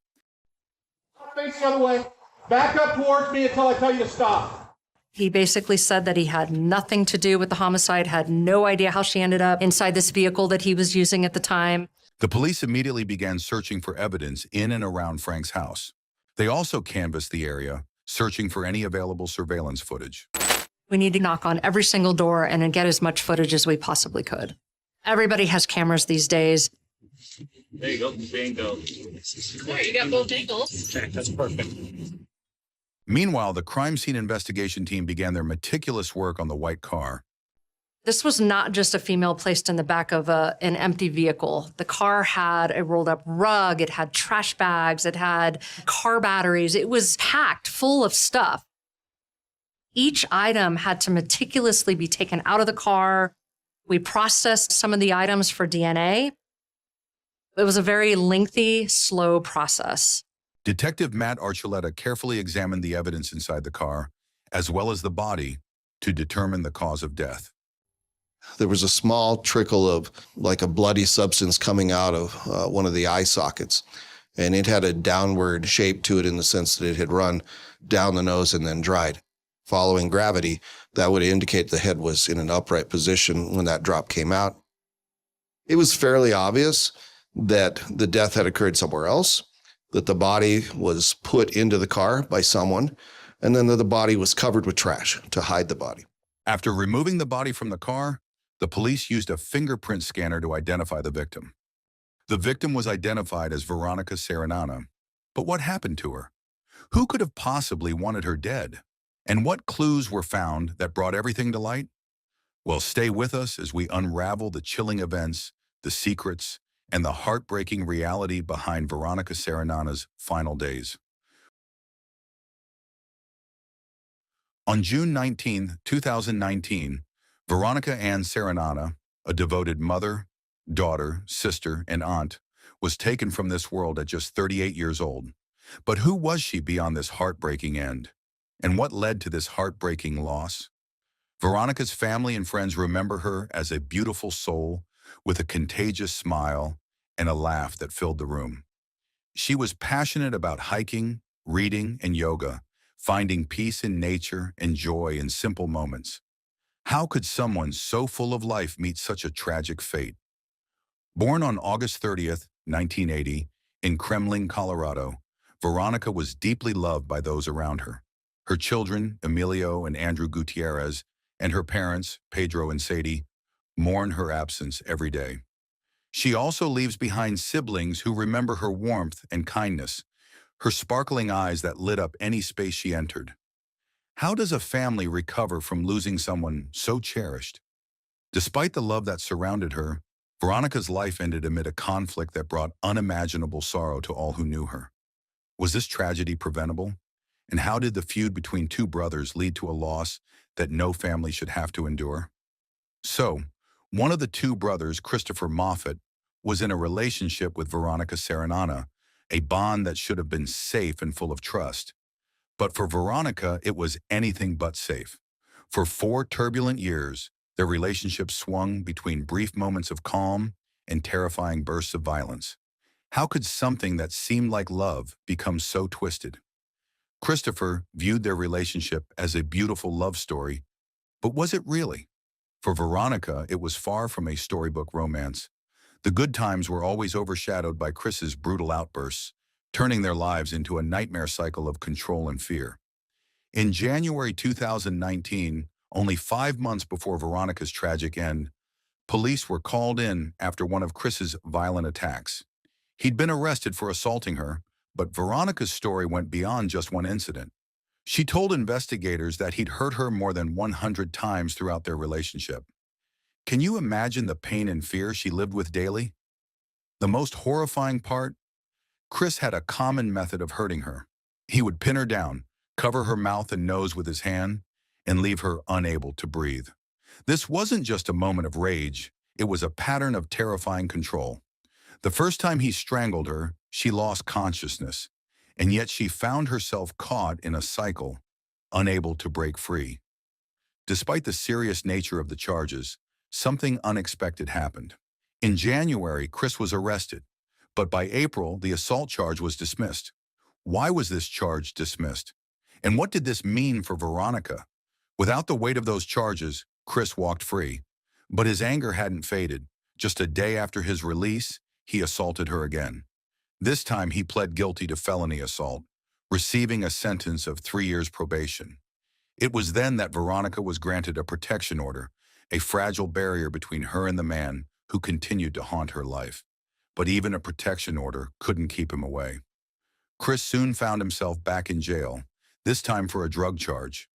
Face the other way. Back up towards me until I tell you to stop. He basically said that he had nothing to do with the homicide, had no idea how she ended up inside this vehicle that he was using at the time. The police immediately began searching for evidence in and around Frank's house. They also canvassed the area, searching for any available surveillance footage. We need to knock on every single door and then get as much footage as we possibly could. Everybody has cameras these days. There you go, bingo. There, you got both angles. Okay, that's perfect. Meanwhile, the crime scene investigation team began their meticulous work on the white car. This was not just a female placed in the back of an empty vehicle. The car had a rolled up rug, it had trash bags, it had car batteries. It was packed full of stuff. Each item had to meticulously be taken out of the car. We processed some of the items for DNA. It was a very lengthy, slow process. Detective Matt Archuleta carefully examined the evidence inside the car as well as the body, to determine the cause of death. There was a small trickle of like a bloody substance coming out of one of the eye sockets. And it had a downward shape to it in the sense that it had run down the nose and then dried. Following gravity, that would indicate the head was in an upright position when that drop came out. It was fairly obvious that the death had occurred somewhere else, that the body was put into the car by someone, and then that the body was covered with trash to hide the body. After removing the body from the car, the police used a fingerprint scanner to identify the victim. The victim was identified as Veronica Sarinana. But what happened to her? Who could have possibly wanted her dead? And what clues were found that brought everything to light? Well, stay with us as we unravel the chilling events, the secrets, and the heartbreaking reality behind Veronica Sarinana's final days. On June 19, 2019, Veronica Ann Sarinana, a devoted mother, daughter, sister, and aunt, was taken from this world at just 38 years old. But who was she beyond this heartbreaking end? And what led to this heartbreaking loss? Veronica's family and friends remember her as a beautiful soul with a contagious smile and a laugh that filled the room. She was passionate about hiking, reading, and yoga, finding peace in nature and joy in simple moments. How could someone so full of life meet such a tragic fate? Born on August 30th, 1980, in Kremling, Colorado, Veronica was deeply loved by those around her. Her children, Emilio and Andrew Gutierrez, and her parents, Pedro and Sadie, mourn her absence every day. She also leaves behind siblings who remember her warmth and kindness, her sparkling eyes that lit up any space she entered. How does a family recover from losing someone so cherished? Despite the love that surrounded her, Veronica's life ended amid a conflict that brought unimaginable sorrow to all who knew her. Was this tragedy preventable? And how did the feud between two brothers lead to a loss that no family should have to endure? So, one of the two brothers, Christopher Moffat, was in a relationship with Veronica Sarinana, a bond that should have been safe and full of trust. But for Veronica, it was anything but safe. For 4 turbulent years, their relationship swung between brief moments of calm and terrifying bursts of violence. How could something that seemed like love become so twisted? Christopher viewed their relationship as a beautiful love story, but was it really? For Veronica, it was far from a storybook romance. The good times were always overshadowed by Chris's brutal outbursts, turning their lives into a nightmare cycle of control and fear. In January 2019, only 5 months before Veronica's tragic end, police were called in after one of Chris's violent attacks. He'd been arrested for assaulting her, but Veronica's story went beyond just one incident. She told investigators that he'd hurt her more than 100 times throughout their relationship. Can you imagine the pain and fear she lived with daily? The most horrifying part? Chris had a common method of hurting her. He would pin her down, cover her mouth and nose with his hand, and leave her unable to breathe. This wasn't just a moment of rage, it was a pattern of terrifying control. The first time he strangled her, she lost consciousness, and yet she found herself caught in a cycle, unable to break free. Despite the serious nature of the charges, something unexpected happened. In January, Chris was arrested, but by April, the assault charge was dismissed. Why was this charge dismissed? And what did this mean for Veronica? Without the weight of those charges, Chris walked free. But his anger hadn't faded. Just a day after his release, he assaulted her again. This time, he pled guilty to felony assault, receiving a sentence of 3 years probation. It was then that Veronica was granted a protection order, a fragile barrier between her and the man who continued to haunt her life. But even a protection order couldn't keep him away. Chris soon found himself back in jail, this time for a drug charge.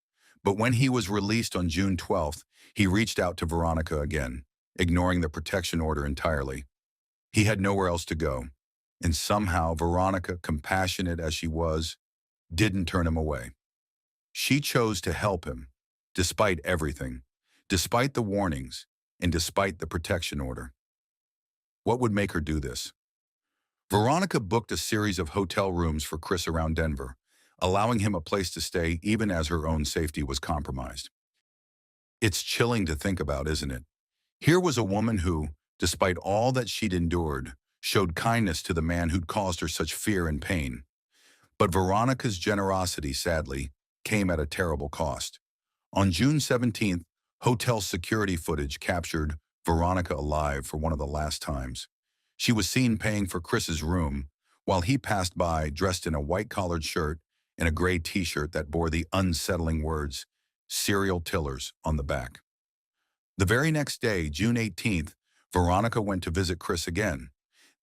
But when he was released on June 12th, he reached out to Veronica again, ignoring the protection order entirely. He had nowhere else to go, and somehow Veronica, compassionate as she was, didn't turn him away. She chose to help him, despite everything, despite the warnings, and despite the protection order. What would make her do this? Veronica booked a series of hotel rooms for Chris around Denver, allowing him a place to stay even as her own safety was compromised. It's chilling to think about, isn't it? Here was a woman who, despite all that she'd endured, showed kindness to the man who'd caused her such fear and pain. But Veronica's generosity, sadly, came at a terrible cost. On June 17th, hotel security footage captured Veronica alive for one of the last times. She was seen paying for Chris's room while he passed by dressed in a white-collared shirt and a gray t-shirt that bore the unsettling words, "Serial Tillers," on the back. The very next day, June 18th, Veronica went to visit Chris again.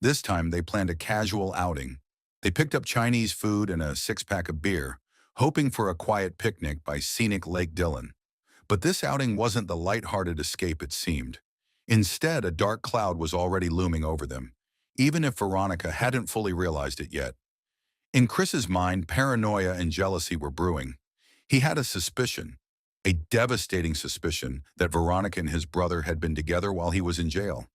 This time, they planned a casual outing. They picked up Chinese food and a six-pack of beer, hoping for a quiet picnic by scenic Lake Dillon. But this outing wasn't the light-hearted escape it seemed. Instead, a dark cloud was already looming over them, even if Veronica hadn't fully realized it yet. In Chris's mind, paranoia and jealousy were brewing. He had a suspicion, a devastating suspicion, that Veronica and his brother had been together while he was in jail.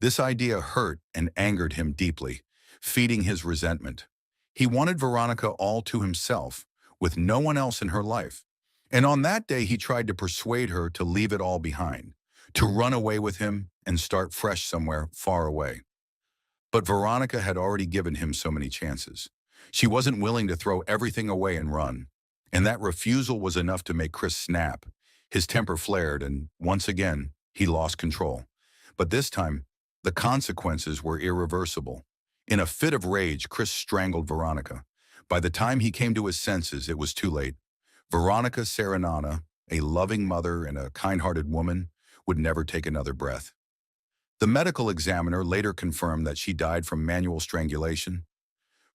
This idea hurt and angered him deeply, feeding his resentment. He wanted Veronica all to himself, with no one else in her life. And on that day, he tried to persuade her to leave it all behind, to run away with him and start fresh somewhere far away. But Veronica had already given him so many chances. She wasn't willing to throw everything away and run. And that refusal was enough to make Chris snap. His temper flared, and once again, he lost control. But this time, the consequences were irreversible. In a fit of rage, Chris strangled Veronica. By the time he came to his senses, it was too late. Veronica Sarinana, a loving mother and a kind-hearted woman, would never take another breath. The medical examiner later confirmed that she died from manual strangulation.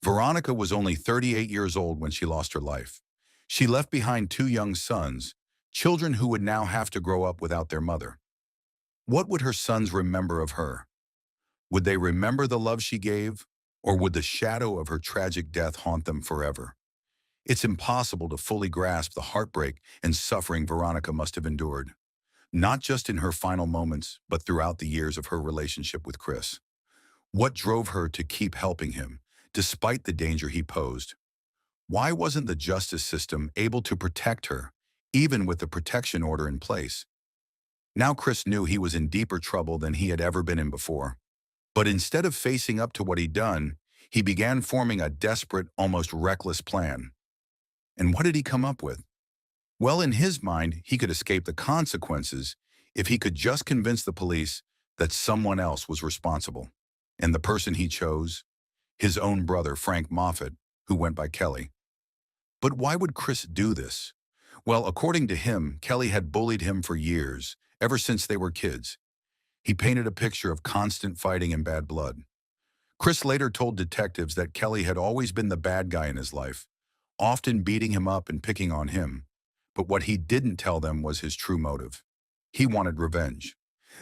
Veronica was only 38 years old when she lost her life. She left behind 2 young sons, children who would now have to grow up without their mother. What would her sons remember of her? Would they remember the love she gave, or would the shadow of her tragic death haunt them forever? It's impossible to fully grasp the heartbreak and suffering Veronica must have endured, not just in her final moments, but throughout the years of her relationship with Chris. What drove her to keep helping him, despite the danger he posed? Why wasn't the justice system able to protect her, even with the protection order in place? Now Chris knew he was in deeper trouble than he had ever been in before. But instead of facing up to what he'd done, he began forming a desperate, almost reckless plan. And what did he come up with? Well, in his mind, he could escape the consequences if he could just convince the police that someone else was responsible. And the person he chose? His own brother, Frank Moffat, who went by Kelly. But why would Chris do this? Well, according to him, Kelly had bullied him for years, ever since they were kids. He painted a picture of constant fighting and bad blood. Chris later told detectives that Kelly had always been the bad guy in his life, often beating him up and picking on him. But what he didn't tell them was his true motive. He wanted revenge.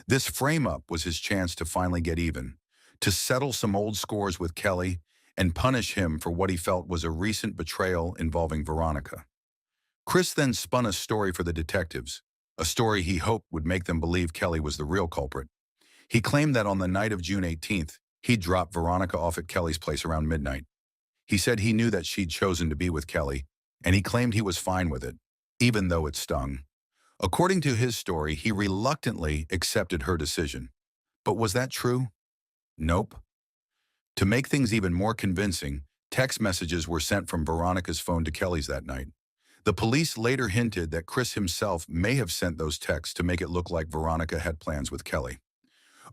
This frame-up was his chance to finally get even, to settle some old scores with Kelly and punish him for what he felt was a recent betrayal involving Veronica. Chris then spun a story for the detectives, a story he hoped would make them believe Kelly was the real culprit. He claimed that on the night of June 18th, he'd dropped Veronica off at Kelly's place around midnight. He said he knew that she'd chosen to be with Kelly, and he claimed he was fine with it, even though it stung. According to his story, he reluctantly accepted her decision. But was that true? Nope. To make things even more convincing, text messages were sent from Veronica's phone to Kelly's that night. The police later hinted that Chris himself may have sent those texts to make it look like Veronica had plans with Kelly.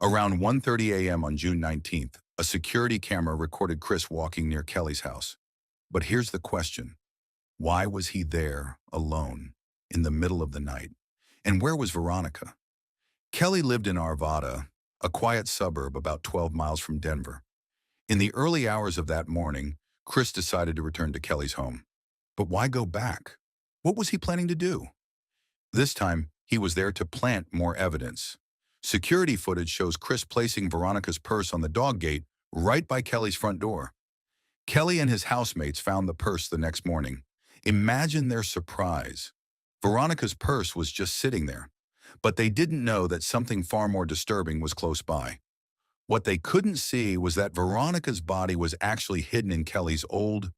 Around 1:30 a.m. on June 19th, a security camera recorded Chris walking near Kelly's house. But here's the question. Why was he there, alone, in the middle of the night? And where was Veronica? Kelly lived in Arvada, a quiet suburb about 12 miles from Denver. In the early hours of that morning, Chris decided to return to Kelly's home. But why go back? What was he planning to do? This time, he was there to plant more evidence. Security footage shows Chris placing Veronica's purse on the dog gate right by Kelly's front door. Kelly and his housemates found the purse the next morning. Imagine their surprise. Veronica's purse was just sitting there, but they didn't know that something far more disturbing was close by. What they couldn't see was that Veronica's body was actually hidden in Kelly's old,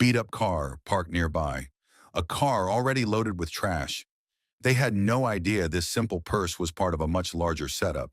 beat-up car parked nearby, a car already loaded with trash. They had no idea this simple purse was part of a much larger setup.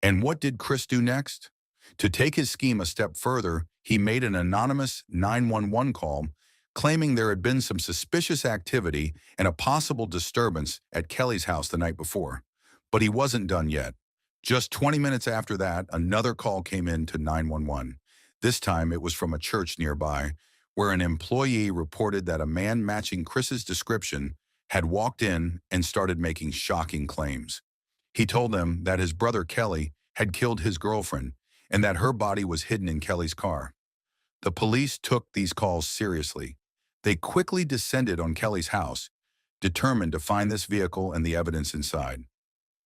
And what did Chris do next? To take his scheme a step further, he made an anonymous 911 call, claiming there had been some suspicious activity and a possible disturbance at Kelly's house the night before. But he wasn't done yet. Just 20 minutes after that, another call came in to 911. This time it was from a church nearby, where an employee reported that a man matching Chris's description had walked in and started making shocking claims. He told them that his brother Kelly had killed his girlfriend and that her body was hidden in Kelly's car. The police took these calls seriously. They quickly descended on Kelly's house, determined to find this vehicle and the evidence inside.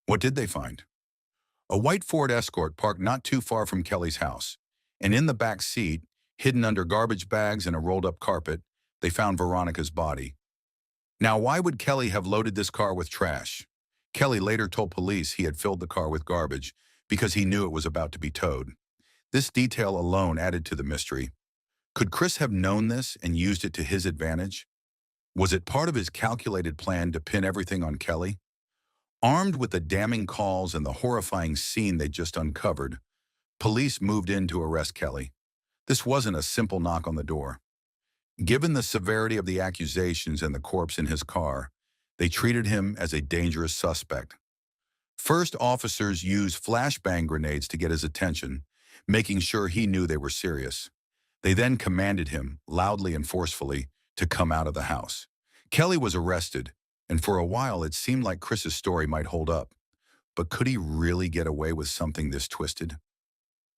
What did they find? A white Ford Escort parked not too far from Kelly's house, and in the back seat, hidden under garbage bags and a rolled-up carpet, they found Veronica's body. Now, why would Kelly have loaded this car with trash? Kelly later told police he had filled the car with garbage because he knew it was about to be towed. This detail alone added to the mystery. Could Chris have known this and used it to his advantage? Was it part of his calculated plan to pin everything on Kelly? Armed with the damning calls and the horrifying scene they just uncovered, police moved in to arrest Kelly. This wasn't a simple knock on the door. Given the severity of the accusations and the corpse in his car, they treated him as a dangerous suspect. First, officers used flashbang grenades to get his attention, making sure he knew they were serious. They then commanded him, loudly and forcefully, to come out of the house. Kelly was arrested, and for a while it seemed like Chris's story might hold up. But could he really get away with something this twisted?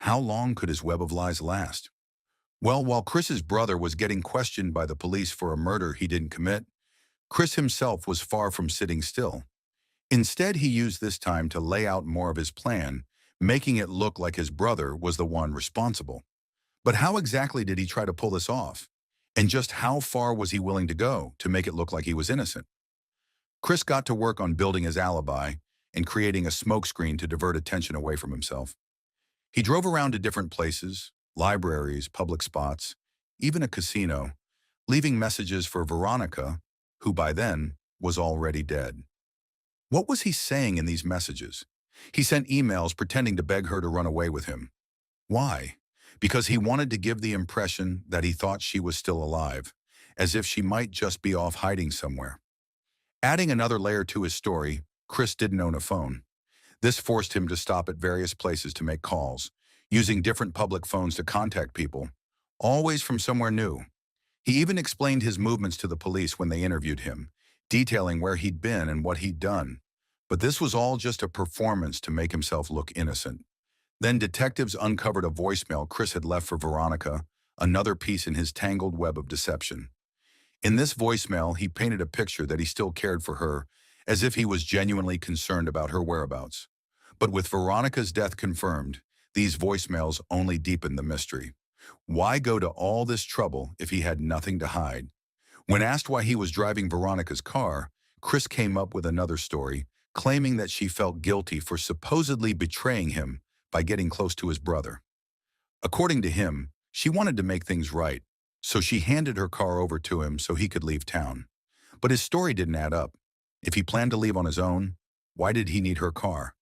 How long could his web of lies last? Well, while Chris's brother was getting questioned by the police for a murder he didn't commit, Chris himself was far from sitting still. Instead, he used this time to lay out more of his plan, making it look like his brother was the one responsible. But how exactly did he try to pull this off? And just how far was he willing to go to make it look like he was innocent? Chris got to work on building his alibi and creating a smokescreen to divert attention away from himself. He drove around to different places, libraries, public spots, even a casino, leaving messages for Veronica, who by then was already dead. What was he saying in these messages? He sent emails pretending to beg her to run away with him. Why? Because he wanted to give the impression that he thought she was still alive, as if she might just be off hiding somewhere. Adding another layer to his story, Chris didn't own a phone. This forced him to stop at various places to make calls, using different public phones to contact people, always from somewhere new. He even explained his movements to the police when they interviewed him, detailing where he'd been and what he'd done. But this was all just a performance to make himself look innocent. Then detectives uncovered a voicemail Chris had left for Veronica, another piece in his tangled web of deception. In this voicemail, he painted a picture that he still cared for her, as if he was genuinely concerned about her whereabouts. But with Veronica's death confirmed, these voicemails only deepened the mystery. Why go to all this trouble if he had nothing to hide? When asked why he was driving Veronica's car, Chris came up with another story, claiming that she felt guilty for supposedly betraying him by getting close to his brother. According to him, she wanted to make things right, so she handed her car over to him so he could leave town. But his story didn't add up. If he planned to leave on his own, why did he need her car?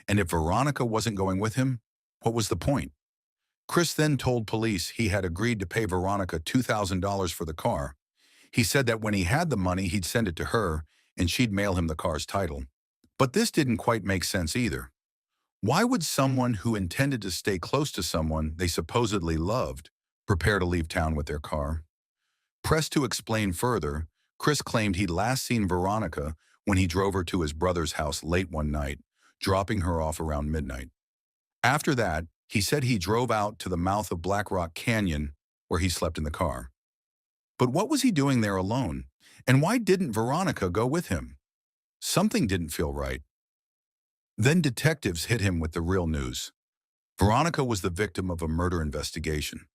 And if Veronica wasn't going with him, what was the point? Chris then told police he had agreed to pay Veronica $2,000 for the car. He said that when he had the money, he'd send it to her and she'd mail him the car's title. But this didn't quite make sense either. Why would someone who intended to stay close to someone they supposedly loved prepare to leave town with their car? Pressed to explain further, Chris claimed he'd last seen Veronica when he drove her to his brother's house late one night, dropping her off around midnight. After that, he said he drove out to the mouth of Black Rock Canyon, where he slept in the car. But what was he doing there alone? And why didn't Veronica go with him? Something didn't feel right. Then detectives hit him with the real news. Veronica was the victim of a murder investigation.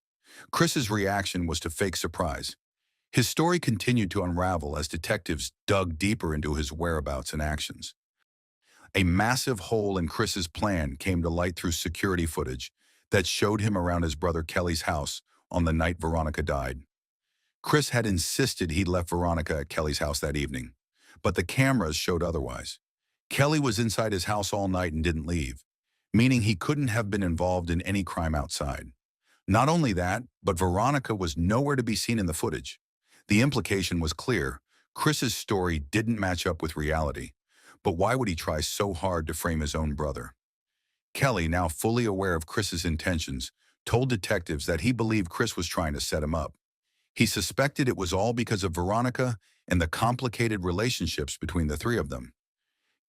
Chris's reaction was to fake surprise. His story continued to unravel as detectives dug deeper into his whereabouts and actions. A massive hole in Chris's plan came to light through security footage that showed him around his brother Kelly's house on the night Veronica died. Chris had insisted he'd left Veronica at Kelly's house that evening, but the cameras showed otherwise. Kelly was inside his house all night and didn't leave, meaning he couldn't have been involved in any crime outside. Not only that, but Veronica was nowhere to be seen in the footage. The implication was clear. Chris's story didn't match up with reality. But why would he try so hard to frame his own brother? Kelly, now fully aware of Chris's intentions, told detectives that he believed Chris was trying to set him up. He suspected it was all because of Veronica and the complicated relationships between the three of them.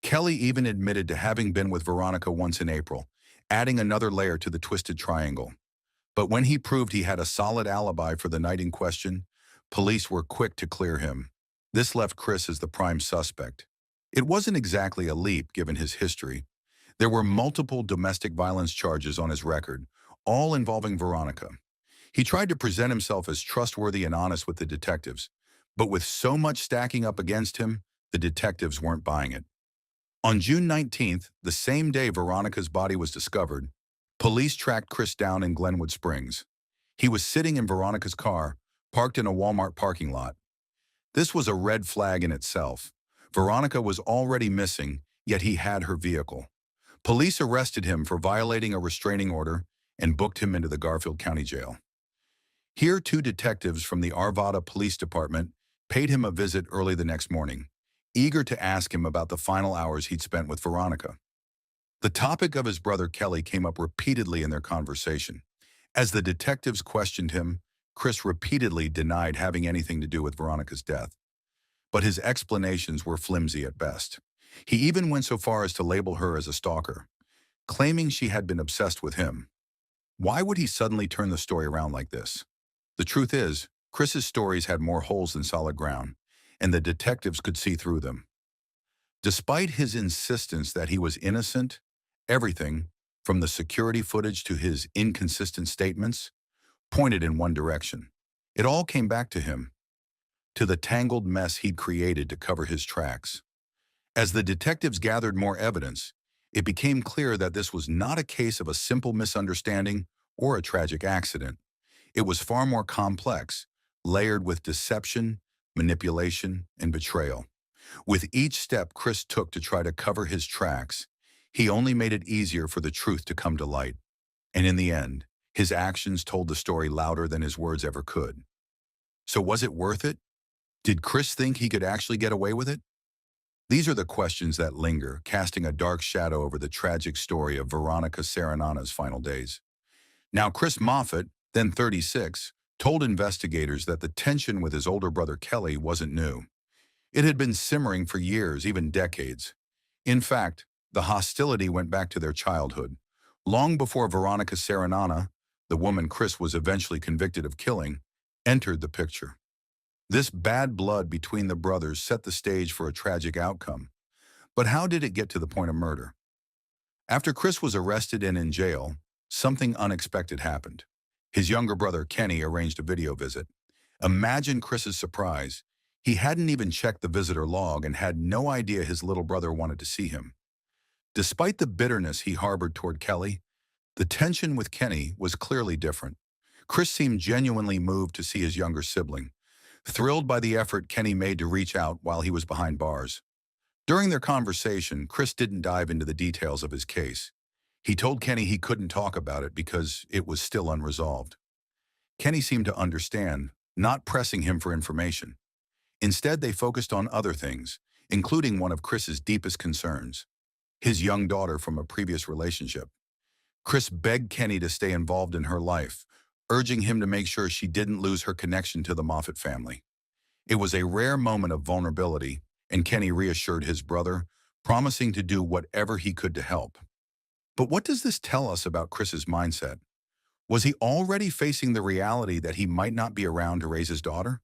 Kelly even admitted to having been with Veronica once in April, adding another layer to the twisted triangle. But when he proved he had a solid alibi for the night in question, police were quick to clear him. This left Chris as the prime suspect. It wasn't exactly a leap given his history. There were multiple domestic violence charges on his record, all involving Veronica. He tried to present himself as trustworthy and honest with the detectives, but with so much stacking up against him, the detectives weren't buying it. On June 19th, the same day Veronica's body was discovered, police tracked Chris down in Glenwood Springs. He was sitting in Veronica's car, parked in a Walmart parking lot. This was a red flag in itself. Veronica was already missing, yet he had her vehicle. Police arrested him for violating a restraining order and booked him into the Garfield County Jail. Here, 2 detectives from the Arvada Police Department paid him a visit early the next morning, eager to ask him about the final hours he'd spent with Veronica. The topic of his brother Kelly came up repeatedly in their conversation. As the detectives questioned him, Chris repeatedly denied having anything to do with Veronica's death. But his explanations were flimsy at best. He even went so far as to label her as a stalker, claiming she had been obsessed with him. Why would he suddenly turn the story around like this? The truth is, Chris's stories had more holes than solid ground, and the detectives could see through them. Despite his insistence that he was innocent, everything, from the security footage to his inconsistent statements, pointed in one direction. It all came back to him, to the tangled mess he'd created to cover his tracks. As the detectives gathered more evidence, it became clear that this was not a case of a simple misunderstanding or a tragic accident. It was far more complex, layered with deception, manipulation, and betrayal. With each step Chris took to try to cover his tracks, he only made it easier for the truth to come to light. And in the end, his actions told the story louder than his words ever could. So was it worth it? Did Chris think he could actually get away with it? These are the questions that linger, casting a dark shadow over the tragic story of Veronica Sarinana's final days. Now, Chris Moffat, then 36, told investigators that the tension with his older brother Kelly wasn't new. It had been simmering for years, even decades. In fact, the hostility went back to their childhood, long before Veronica Sarinana, the woman Chris was eventually convicted of killing, entered the picture. This bad blood between the brothers set the stage for a tragic outcome. But how did it get to the point of murder? After Chris was arrested and in jail, something unexpected happened. His younger brother, Kenny, arranged a video visit. Imagine Chris's surprise. He hadn't even checked the visitor log and had no idea his little brother wanted to see him. Despite the bitterness he harbored toward Kelly, the tension with Kenny was clearly different. Chris seemed genuinely moved to see his younger sibling, thrilled by the effort Kenny made to reach out while he was behind bars. During their conversation, Chris didn't dive into the details of his case. He told Kenny he couldn't talk about it because it was still unresolved. Kenny seemed to understand, not pressing him for information. Instead, they focused on other things, including one of Chris's deepest concerns, his young daughter from a previous relationship. Chris begged Kenny to stay involved in her life, urging him to make sure she didn't lose her connection to the Moffat family. It was a rare moment of vulnerability, and Kenny reassured his brother, promising to do whatever he could to help. But what does this tell us about Chris's mindset? Was he already facing the reality that he might not be around to raise his daughter?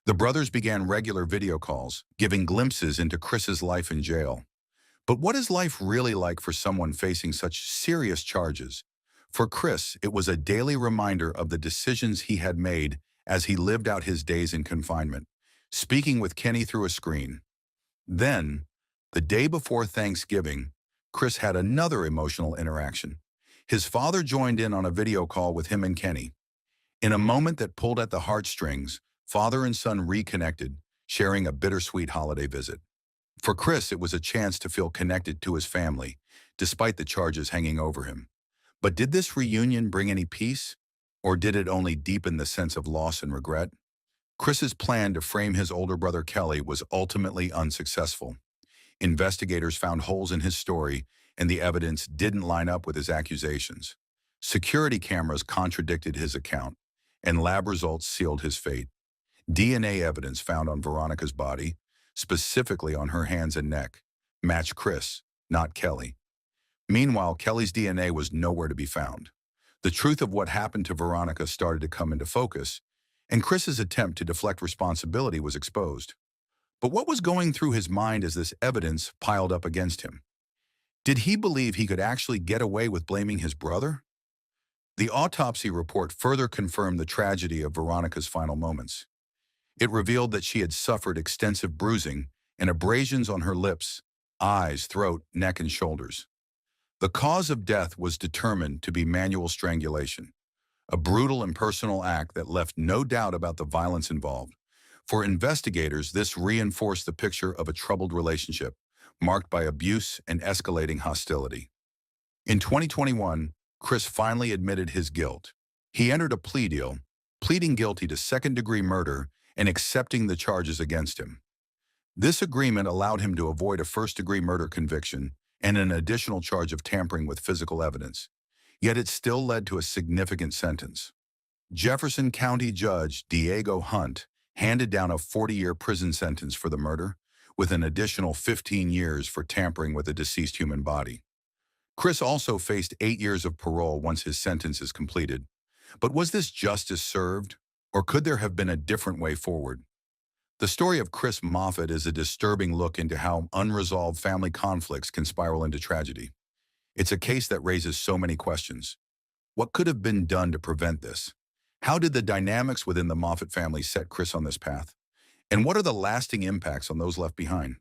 The brothers began regular video calls, giving glimpses into Chris's life in jail. But what is life really like for someone facing such serious charges? For Chris, it was a daily reminder of the decisions he had made as he lived out his days in confinement, speaking with Kenny through a screen. Then, the day before Thanksgiving, Chris had another emotional interaction. His father joined in on a video call with him and Kenny. In a moment that pulled at the heartstrings, father and son reconnected, sharing a bittersweet holiday visit. For Chris, it was a chance to feel connected to his family, despite the charges hanging over him. But did this reunion bring any peace, or did it only deepen the sense of loss and regret? Chris's plan to frame his older brother Kelly was ultimately unsuccessful. Investigators found holes in his story, and the evidence didn't line up with his accusations. Security cameras contradicted his account, and lab results sealed his fate. DNA evidence found on Veronica's body, specifically on her hands and neck, matched Chris, not Kelly. Meanwhile, Kelly's DNA was nowhere to be found. The truth of what happened to Veronica started to come into focus, and Chris's attempt to deflect responsibility was exposed. But what was going through his mind as this evidence piled up against him? Did he believe he could actually get away with blaming his brother? The autopsy report further confirmed the tragedy of Veronica's final moments. It revealed that she had suffered extensive bruising and abrasions on her lips, eyes, throat, neck, and shoulders. The cause of death was determined to be manual strangulation, a brutal and personal act that left no doubt about the violence involved. For investigators, this reinforced the picture of a troubled relationship, marked by abuse and escalating hostility. In 2021, Chris finally admitted his guilt. He entered a plea deal, pleading guilty to second-degree murder and accepting the charges against him. This agreement allowed him to avoid a first-degree murder conviction and an additional charge of tampering with physical evidence. Yet it still led to a significant sentence. Jefferson County Judge Diego Hunt handed down a 40-year prison sentence for the murder, with an additional 15 years for tampering with a deceased human body. Chris also faced 8 years of parole once his sentence is completed. But was this justice served, or could there have been a different way forward? The story of Chris Moffett is a disturbing look into how unresolved family conflicts can spiral into tragedy. It's a case that raises so many questions. What could have been done to prevent this? How did the dynamics within the Moffett family set Chris on this path? And what are the lasting impacts on those left behind?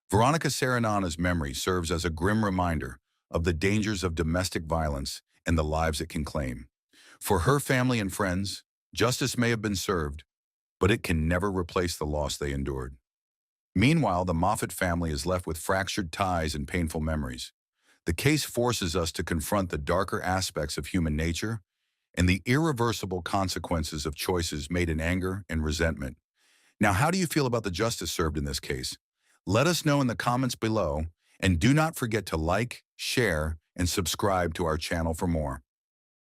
Veronica Sarinana's memory serves as a grim reminder of the dangers of domestic violence and the lives it can claim. For her family and friends, justice may have been served, but it can never replace the loss they endured. Meanwhile, the Moffett family is left with fractured ties and painful memories. The case forces us to confront the darker aspects of human nature and the irreversible consequences of choices made in anger and resentment. Now, how do you feel about the justice served in this case? Let us know in the comments below, and do not forget to like, share, and subscribe to our channel for more.